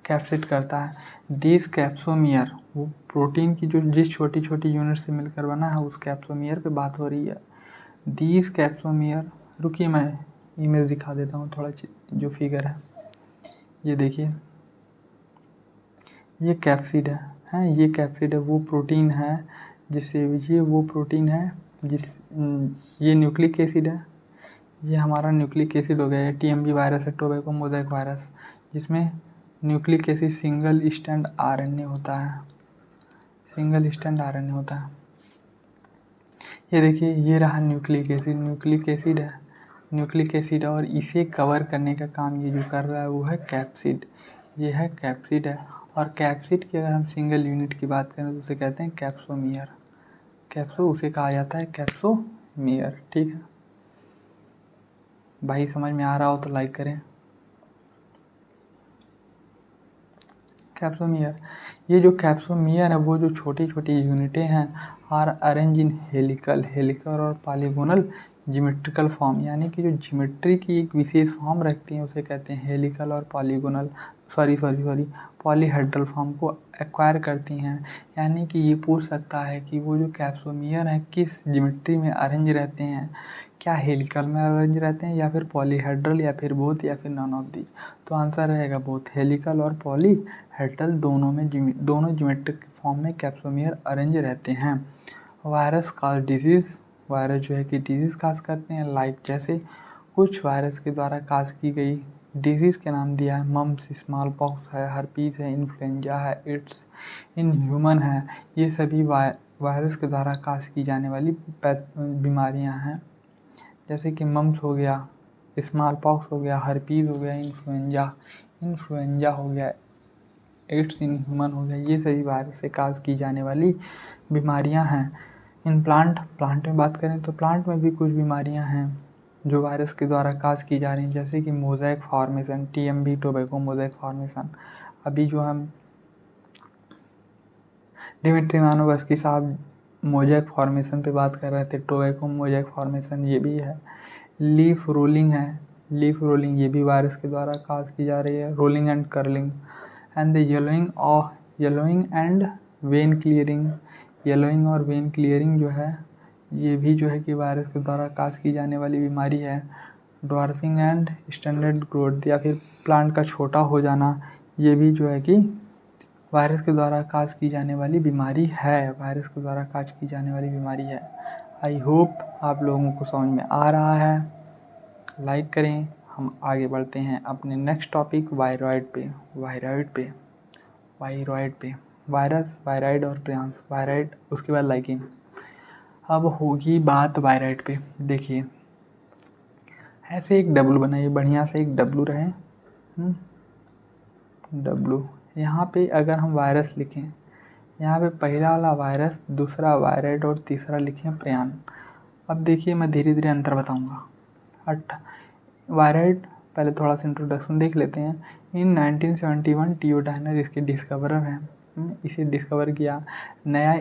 S1: कैप्सिड करता है। दिस कैप्सोमियर, वो प्रोटीन की जो जिस छोटी छोटी यूनिट से मिलकर बना है उस कैप्सोमियर पे बात हो रही है। दिस कैप्सोमियर, रुकिए मैं इमेज दिखा देता हूँ थोड़ा, जो फिगर है ये देखिए, ये कैप्सिड है, ये कैप्सिड है, वो प्रोटीन है जिससे ये न्यूक्लिक एसिड है, ये हमारा न्यूक्लिक एसिड हो गया। ये टीएमवी वायरस है, टोबैको मोज़ेक वायरस, जिसमें nucleic acid single stand RNA होता है, ये देखिए, ये रहा न्यूक्लिक एसिड है, और इसे कवर करने का काम ये जो कर रहा है वो है कैप्सिड, ये है कैप्सिड है। और कैप्सिड की अगर हम सिंगल यूनिट की बात करें तो उसे कहते हैं कैप्सोमियर, उसे कहा जाता है कैप्सोमियर। ठीक है भाई, समझ में आ रहा हो तो लाइक करें। कैप्सोमियर, ये जो कैप्सोमियर है वो जो छोटी छोटी यूनिटें हैं, आर अरेंज इन हेलिकल और पॉलीगोनल जियोमेट्रिकल फॉर्म, यानी कि जो जियोमेट्री की एक विशेष फॉर्म रखती हैं उसे कहते हैं हेलिकल और पॉलीहेड्रल फॉर्म को एक्वायर करती हैं। यानी कि ये पूछ सकता है कि वो जो कैप्सोमियर हैं किस जियोमेट्री में अरेंज रहते हैं, क्या हेलिकल में अरेंज रहते हैं या फिर पॉलीहेड्रल या फिर बोथ या फिर नॉन ऑफ दी। तो आंसर रहेगा बोथ, हेलिकल और पॉलीहेड्रल दोनों जियोमेट्रिक फॉर्म में कैप्सोमियर अरेंज रहते हैं। वायरस का डिजीज़, वायरस जो है कि डिजीज़ काज करते हैं, लाइक जैसे कुछ वायरस के द्वारा काज की गई डिजीज़ के नाम दिया है, मम्स, स्मॉल पॉक्स है, हर्पीस है, इन्फ्लुएंजा है, इट्स इन ह्यूमन है। ये सभी वायरस के द्वारा काज की जाने वाली बीमारियां हैं, जैसे कि मम्स हो गया, स्मॉल पॉक्स हो गया, हर्पीस हो गया, इन्फ्लुएंजा हो गया, इट्स इन ह्यूमन हो गया। ये सभी वायरस से काज की जाने वाली बीमारियां हैं। इन प्लांट में बात करें तो प्लांट में भी कुछ बीमारियां हैं जो वायरस के द्वारा काज की जा रही हैं, जैसे कि mosaic formation, TMV tobacco mosaic formation. अभी जो हम डिमिट्री मानोवस्की साहब मोज़ेक फॉर्मेशन पे बात कर रहे थे, टोबैको मोज़ेक फॉर्मेशन ये भी है। लीफ रोलिंग है, ये भी वायरस के द्वारा काज की जा रही है। Rolling and curling and the yellowing and when clearing, yellowing और वेन क्लियरिंग जो है ये भी जो है कि वायरस के द्वारा काज की जाने वाली बीमारी है। ड्वार्फिंग एंड स्टैंडर्ड ग्रोथ, या फिर प्लांट का छोटा हो जाना, ये भी जो है कि वायरस के द्वारा काज की जाने वाली बीमारी है, आई होप आप लोगों को समझ में आ रहा है। लाइक करें। हम आगे बढ़ते हैं अपने नेक्स्ट टॉपिक वायरॉइड पे। वायरस, वायराइड और प्रियांश। वायराइड, उसके बाद लाइकिंग। अब होगी बात वायराइड पे। देखिए ऐसे एक डब्लू बनाइए, बढ़िया से एक डब्लू रहे, डब्लू। यहाँ पे अगर हम वायरस लिखें, यहाँ पे पहला वाला वायरस, दूसरा वायराइड और तीसरा लिखें प्रियान। अब देखिए मैं धीरे धीरे अंतर बताऊँगा। वायराइड, पहले थोड़ा सा इंट्रोडक्शन देख लेते हैं। इन 1971 टीओ डायनर इसके डिस्कवरर हैं। इसे डिस्कवर किया नए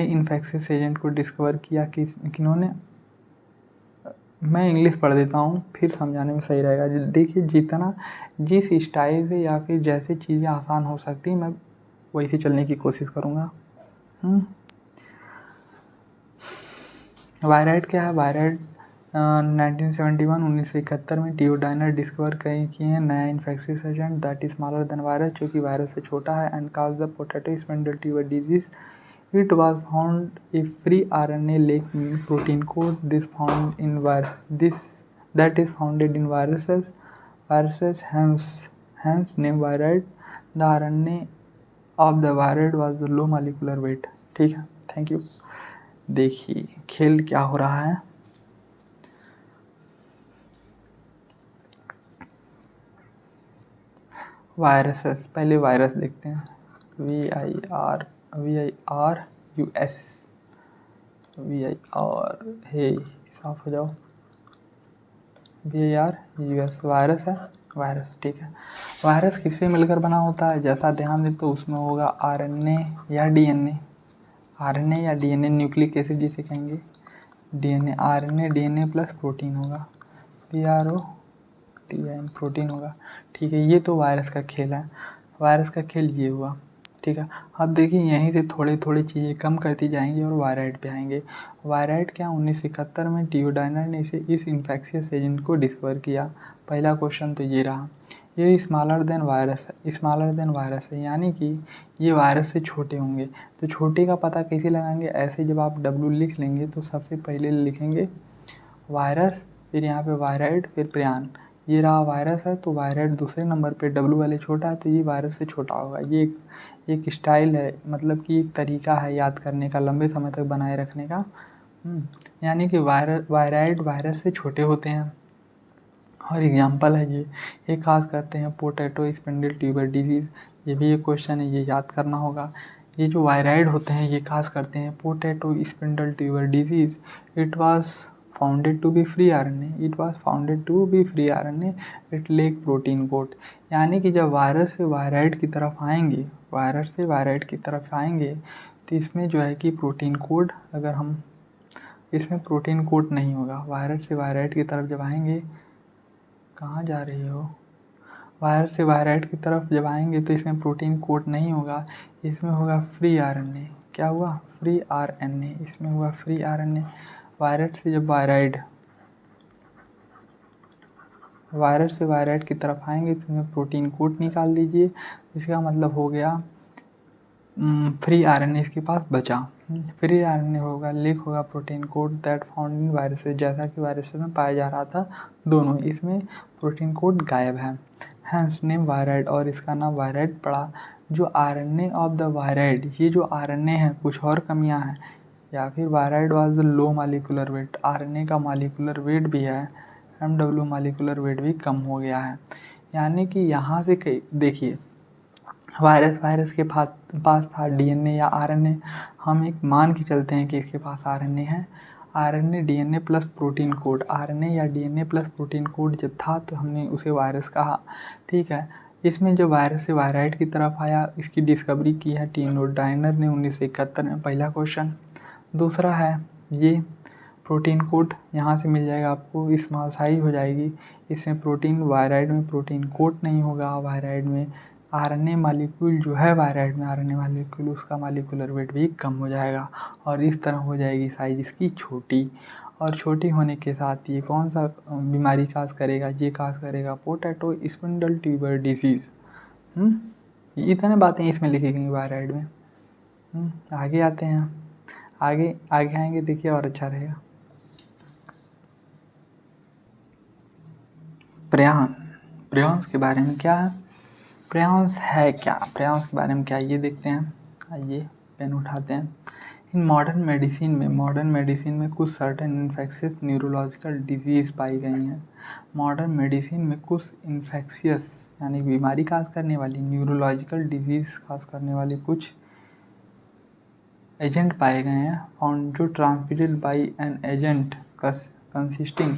S1: इन्फेक्शियस एजेंट को डिस्कवर किया किन्होंने। मैं इंग्लिश पढ़ देता हूँ, फिर समझाने में सही रहेगा। देखिए जितना जिस स्टाइल से या फिर जैसे चीज़ें आसान हो सकती मैं वैसे चलने की कोशिश करूँगा। वायराइड क्या है? वायराइड 1971 में टीओ डायनर डिस्कवर किए हैं नया infectious agent that is smaller than virus, जो कि वायरस से छोटा है, and cause the potato spindle tuber disease. It was found a free RNA like protein code that is founded in viruses, hence name viride. The RNA of the viride was the low molecular weight. ठीक है, thank you. देखिए खेल क्या हो रहा है। Viruses, पहले virus देखते हैं। VIR, हे साफ हो जाओ। VIRUS वायरस है, वायरस, ठीक है। वायरस किससे मिलकर बना होता है? जैसा ध्यान दें तो उसमें होगा RNA या DNA, न्यूक्लिक एसिड जिसे कहेंगे DNA, RNA DNA plus protein होगा, PROTEIN, प्रोटीन होगा। ठीक है, ये तो वायरस का खेल है। वायरस का खेल ये हुआ, ठीक है। अब देखिए यहीं से थोड़ी थोड़ी चीज़ें कम करती जाएंगी और वायराइड पे आएंगे। वायराइड क्या, 1971 में टीओ डायनर ने इस इन्फेक्शियस एजेंट को डिस्कवर किया। पहला क्वेश्चन तो ये रहा। ये स्मॉलर देन वायरस है, यानी कि ये वायरस से छोटे होंगे। तो छोटे का पता कैसे लगाएंगे? ऐसे जब आप डब्लू लिख लेंगे तो सबसे पहले लिखेंगे वायरस, फिर यहाँ पे वायराइड, फिर प्रियान। ये रहा वायरस है तो वायराइड दूसरे नंबर पे, डब्लू वाले छोटा है तो ये वायरस से छोटा होगा। ये एक स्टाइल है, मतलब कि एक तरीका है याद करने का, लंबे समय तक बनाए रखने का। यानी कि वायराइड वायरस से छोटे होते हैं। और एग्जाम्पल है ये खास करते हैं पोटैटो स्पिंडल ट्यूबर डिजीज़। ये भी एक क्वेश्चन है, ये याद करना होगा। ये जो वायराइड होते हैं ये खास करते हैं potato spindle tuber disease. It was founded to be free RNA, it lack protein code. यानी कि जब वायरस से वायराइड की तरफ आएंगे तो इसमें जो है कि प्रोटीन कोड, अगर हम इसमें प्रोटीन कोड नहीं होगा। वायरस से वायराइड की तरफ जब आएंगे, कहाँ जा रही हो? वायरस से वायराइड की तरफ जब आएंगे तो इसमें प्रोटीन कोड नहीं होगा, इसमें होगा फ्री RNA। क्या हुआ? फ्री RNA, इसमें हुआ फ्री RNA। वायरस से वायराइड की तरफ आएंगे तो इसमें प्रोटीन कोड निकाल दीजिए। इसका मतलब हो गया फ्री RNA इसके पास बचा। फ्री RNA होगा, लीक होगा protein code that found in viruses, जैसा कि वायरसेस में पाया जा रहा था दोनों, इसमें प्रोटीन कोड गायब है। हैंस नेम वायराइड, और इसका नाम वायराइड पड़ा। जो RNA ऑफ द वायराइड, ये जो RNA है कुछ और कमियां हैं, या फिर wired was the low molecular weight, RNA का मालिकुलर वेट भी है, MW मालिकुलर वेट भी कम हो गया है। यानी कि यहाँ से देखिए वायरस के पास था DNA या RNA। हम एक मान के चलते हैं कि इसके पास RNA है। RNA DNA plus protein code, RNA या DNA प्लस प्रोटीन कोड जब था तो हमने उसे वायरस कहा, ठीक है। इसमें जो वायरस से वायराइड की तरफ आया, इसकी डिस्कवरी की है टीओ डायनर ने 1971 में। पहला क्वेश्चन। दूसरा है ये प्रोटीन कोड, यहाँ से मिल जाएगा आपको, स्मॉल साइज हो जाएगी। इसमें प्रोटीन, वायराइड में प्रोटीन कोड नहीं होगा। वायराइड में RNA मालिक्यूल जो है, वायराइड में RNA मालिक्यूल, उसका मालिकुलर वेट भी कम हो जाएगा और इस तरह हो जाएगी साइज इसकी छोटी। और छोटी होने के साथ ये कौन सा बीमारी काज करेगा? ये काज करेगा पोटैटो स्पिंडल ट्यूबर डिजीज़। इतने बातें इसमें लिखी गई वायराइड में। आगे आते हैं, आगे आगे आएंगे, देखिए और अच्छा रहेगा। प्रेऑन, प्रेऑन्स के बारे में क्या है, प्रेऑन्स है क्या, प्रेऑन्स के बारे में क्या ये देखते हैं। आइए पेन उठाते हैं। इन मॉडर्न मेडिसिन में कुछ सर्टेन इन्फेक्शियस न्यूरोलॉजिकल डिजीज़ पाई गई हैं। मॉडर्न मेडिसिन में कुछ इन्फेक्शियस यानी बीमारी काज करने वाली, न्यूरोलॉजिकल डिजीज़ काज करने वाली कुछ एजेंट पाए गए हैं, और जो transmitted by an agent consisting,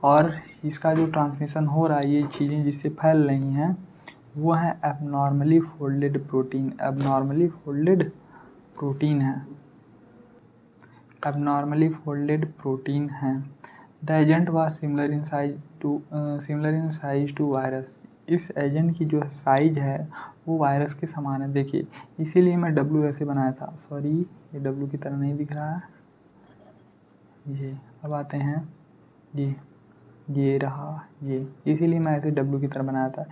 S1: और इसका जो ट्रांसमिशन हो रहा है, ये चीज़ें जिससे फैल रही हैं वो है abnormally folded protein. Abnormally folded protein है, एबनॉर्मली फोल्डेड प्रोटीन है। The agent was similar in size to virus. इस एजेंट की जो साइज है वो वायरस के समान है। देखिए इसीलिए मैं डब्ल्यू ऐसे बनाया था, सॉरी ये डब्ल्यू की तरह नहीं दिख रहा है ये। अब आते हैं ये रहा ये, इसीलिए मैं ऐसे डब्ल्यू की तरह बनाया था।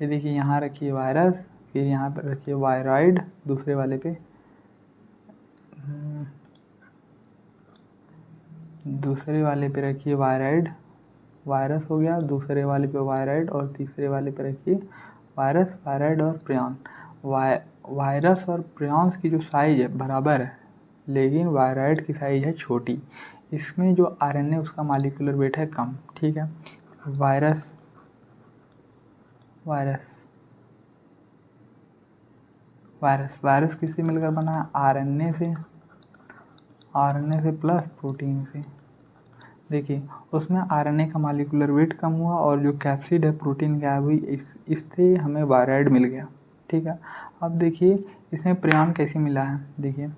S1: ये देखिए यहाँ रखिए वायरस, फिर यहाँ पर रखिए वायरॉइड, दूसरे वाले पे रखिए वायरॉइड, वायरस हो गया, दूसरे वाले पे वायरॉइड, और तीसरे वाले पे रखिए वायरस, वायरॉइड और प्रियॉन। वायरस और प्रियॉन्स की जो साइज है बराबर है, लेकिन वायरॉइड की साइज है छोटी। इसमें जो आरएनए उसका मॉलिक्यूलर वेट है कम, ठीक है। वायरस किससे मिलकर बना है, आरएनए से प्लस प्रोटीन से। देखिए उसमें आरएनए का मॉलिक्यूलर वेट कम हुआ, और जो कैप्सिड है प्रोटीन गायब हुई, इससे हमें वायरॉइड मिल गया, ठीक है। अब देखिए इसमें प्रियॉन कैसे मिला है, देखिए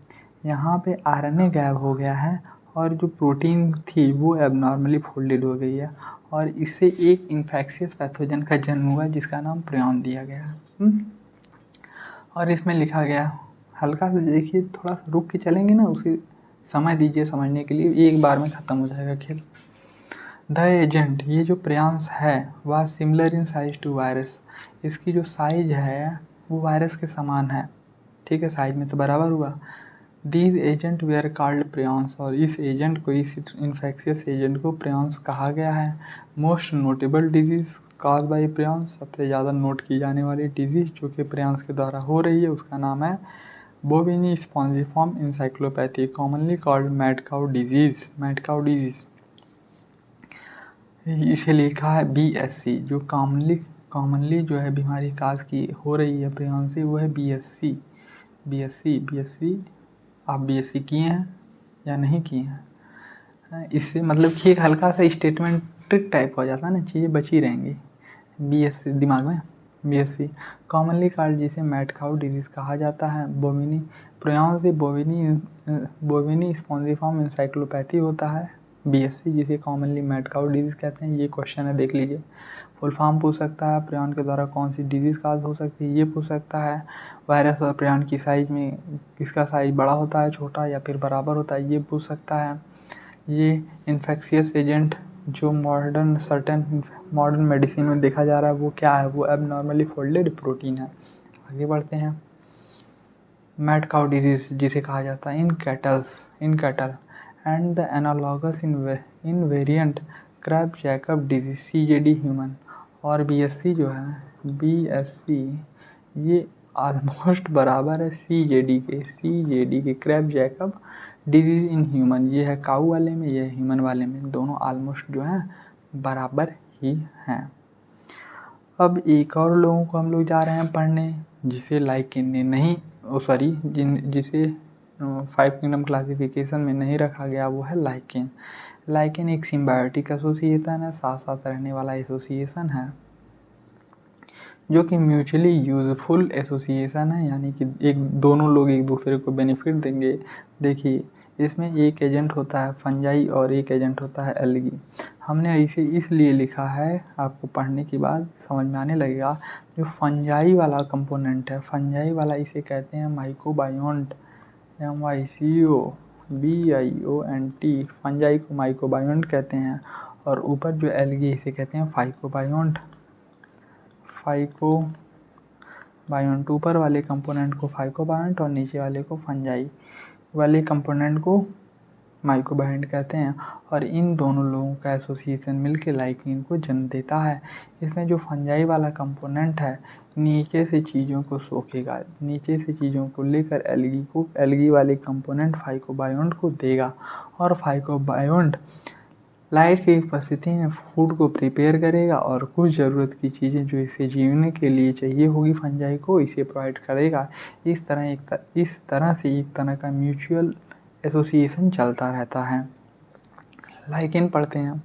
S1: यहाँ पे आरएनए गायब हो गया है, और जो प्रोटीन थी वो एबनॉर्मली फोल्डेड हो गई है, और इससे एक इन्फेक्शियस पैथोजन का जन्म हुआ जिसका नाम प्रियॉन दिया गया है। और इसमें लिखा गया, हल्का सा देखिए, थोड़ा सा रुक के चलेंगे ना, उसे समय दीजिए समझने के लिए, एक बार में ख़त्म हो जाएगा खेल। द एजेंट, ये जो प्रियॉन्स है वह similar in size to virus. इसकी जो साइज है वो वायरस के समान है, ठीक है, साइज में तो बराबर हुआ। These agent they are called prions, और इस एजेंट को, इस इन्फेक्शियस एजेंट को प्रियॉन्स कहा गया है। Most notable disease cause by prions, सबसे ज़्यादा नोट की जाने वाली डिजीज़ जो कि प्रियॉन्स के द्वारा हो रही है उसका नाम है bovine spongiform encephalopathy, commonly called mad cow disease. इसे लिखा है BSC, जो कॉमनली जो है बीमारी काज की हो रही है प्रियॉन्स से, वो है BSC। आप BSC किए हैं या नहीं किए हैं, इससे मतलब कि एक हल्का सा स्टेटमेंट ट्रिक टाइप हो जाता है ना, चीज़ें बची रहेंगी। BSC दिमाग में, BSC कॉमनली कॉल्ड, जिसे मैड काउ डिजीज़ कहा जाता है। बोविनी प्रियॉन्स से बोविनी स्पॉन्जिफॉर्म इंसाइक्लोपैथी होता है। BSC जिसे कॉमनली मैड काउ डिजीज़ कहते हैं। ये क्वेश्चन है, देख लीजिए। फुल फॉर्म पूछ सकता है, प्रियॉन के द्वारा कौन सी डिजीज़ काज हो सकती है, ये पूछ सकता है। वायरस और प्रियॉन की साइज में किसका साइज बड़ा होता है, छोटा, या फिर बराबर होता है, ये पूछ सकता है। ये इन्फेक्शियस एजेंट जो मॉडर्न मेडिसिन में देखा जा रहा है वो क्या है, वो एबनॉर्मली फोल्डेड प्रोटीन है। आगे बढ़ते हैं। मैड काउ डिजीज़ जिसे कहा जाता है in cattle and the analogous in variant crab Jacob disease CJD human. और BSC जो है, BSC ये ऑलमोस्ट बराबर है CJD के crab Jacob disease in human. ये है काऊ वाले में, ये है ह्यूमन वाले में, दोनों ऑलमोस्ट जो है बराबर ही हैं। अब एक और लोगों को हम लोग जा रहे हैं पढ़ने, जिसे लाइकेन ने नहीं, जिसे 5 किंगडम क्लासिफिकेशन में नहीं रखा गया, वो है लाइकेन। लाइकेन एक सिम्बायोटिक एसोसिएशन है, साथ साथ रहने वाला एसोसिएशन है, जो कि म्यूचुअली यूजफुल एसोसिएशन है, यानी कि दोनों लोग एक दूसरे को बेनिफिट देंगे। देखिए इसमें एक एजेंट होता है फंजाई और एक एजेंट होता है एल्गी। हमने इसे इसलिए लिखा है, आपको पढ़ने के बाद समझ में आने लगेगा। जो फंजाई वाला कंपोनेंट है, फंजाई वाला, इसे कहते हैं माइकोबायोन्ट, MYCOBIONT। फंजाई को माइकोबायोन्ट कहते हैं, और ऊपर जो एल्गी इसे कहते हैं फाइकोबायोन्ट। बायोन्ट, ऊपर वाले कंपोनेंट को फाइकोबायोन्ट और नीचे वाले को फंजाई वाले कंपोनेंट को माइक्रोबायोन्ट कहते हैं। और इन दोनों लोगों का एसोसिएशन मिलकर लाइकेन को जन्म देता है। इसमें जो फंजाई वाला कंपोनेंट है नीचे से चीज़ों को सोखेगा, नीचे से चीज़ों को लेकर एल्गी वाले कंपोनेंट फाइकोबायोन्ट को देगा और फाइकोबायोन्ट लाइट की उपस्थिति में फूड को प्रिपेयर करेगा और कुछ ज़रूरत की चीज़ें जो इसे जीने के लिए चाहिए होगी फंजाई को, इसे प्रोवाइड करेगा। इस तरह से एक तरह का म्यूचुअल एसोसिएशन चलता रहता है। लाइकेन पढ़ते हैं।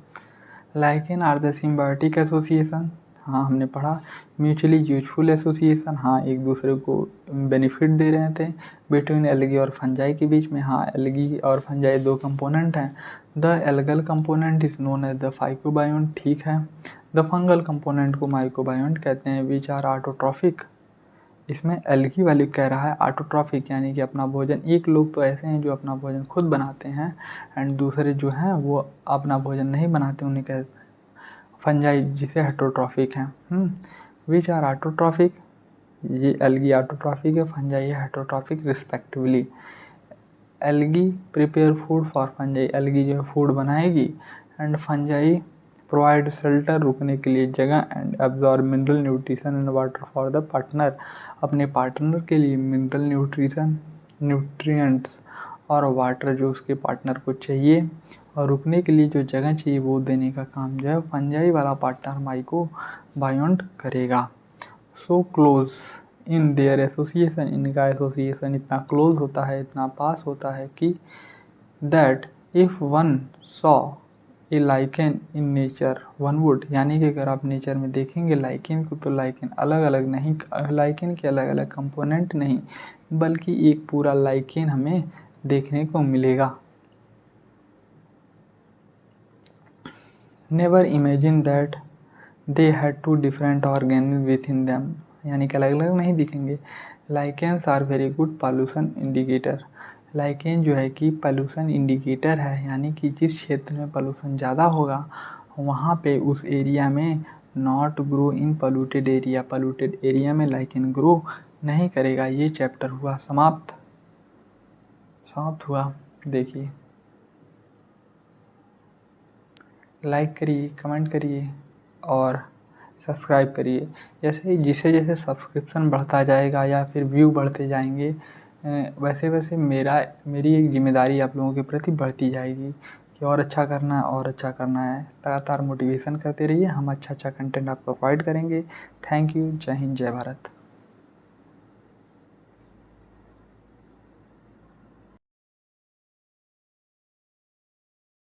S1: Lichen are the symbiotic association, हाँ हमने पढ़ा। म्यूचुअली यूजफुल एसोसिएशन, हाँ एक दूसरे को बेनिफिट दे रहे थे। बिटवीन एल्गी और फंजाई के बीच में, हाँ एल्गी और फंजाई दो कंपोनेंट हैं। The algal component is known as the phycobiont, ठीक है। द फंगल कंपोनेंट को माइकोबायोन्ट कहते हैं। विच आर ऑटोट्रॉफिक, इसमें एल्गी वाली कह रहा है ऑटोट्रॉफिक, यानी कि अपना भोजन, एक लोग तो ऐसे हैं जो अपना भोजन खुद बनाते हैं एंड दूसरे जो हैं वो अपना भोजन नहीं बनाते, उन्हें कहते हैं फंजाई, जिसे हेटरोट्रॉफिक हैं। विच आर ऑटोट्रॉफिक, ये एल्गी ऑटोट्रॉफिक है, fungi heterotrophic respectively. Algae prepare food for fungi, algae जो है फूड बनाएगी एंड फंजाई प्रोवाइड शेल्टर, रुकने के लिए जगह and absorb mineral nutrition and water for the partner, अपने पार्टनर के लिए मिनरल न्यूट्रिएंट्स और वाटर जो उसके पार्टनर को चाहिए और रुकने के लिए जो जगह चाहिए वो देने का काम जो है फंजाई वाला पार्टनर माइकोबायोन्ट करेगा। So close in their association, इनका एसोसिएशन इतना क्लोज होता है, इतना पास होता है कि that if one saw a lichen in nature one would, यानी कि अगर आप नेचर में देखेंगे लाइकेन को तो लाइकेन अलग अलग नहीं, लाइकेन के अलग अलग कंपोनेंट नहीं बल्कि एक पूरा लाइकेन हमें देखने को मिलेगा। Never imagine that they had two different organisms within them, यानी कि अलग अलग नहीं दिखेंगे। Lichens are very good pollution indicator, lichen जो है कि पॉल्यूशन इंडिकेटर है, यानी कि जिस क्षेत्र में पॉल्यूशन ज़्यादा होगा वहाँ पे उस एरिया में not grow in polluted area, polluted area में लाइकेन ग्रो नहीं करेगा। ये चैप्टर हुआ समाप्त हुआ। देखिए लाइक करिए, कमेंट करिए और सब्सक्राइब करिए। जैसे जैसे सब्सक्रिप्शन बढ़ता जाएगा या फिर व्यू बढ़ते जाएंगे वैसे वैसे मेरी एक जिम्मेदारी आप लोगों के प्रति बढ़ती जाएगी कि और अच्छा करना है। लगातार मोटिवेशन करते रहिए, हम अच्छा कंटेंट आपको प्रोवाइड करेंगे। Thank you. जय हिंद, जय भारत।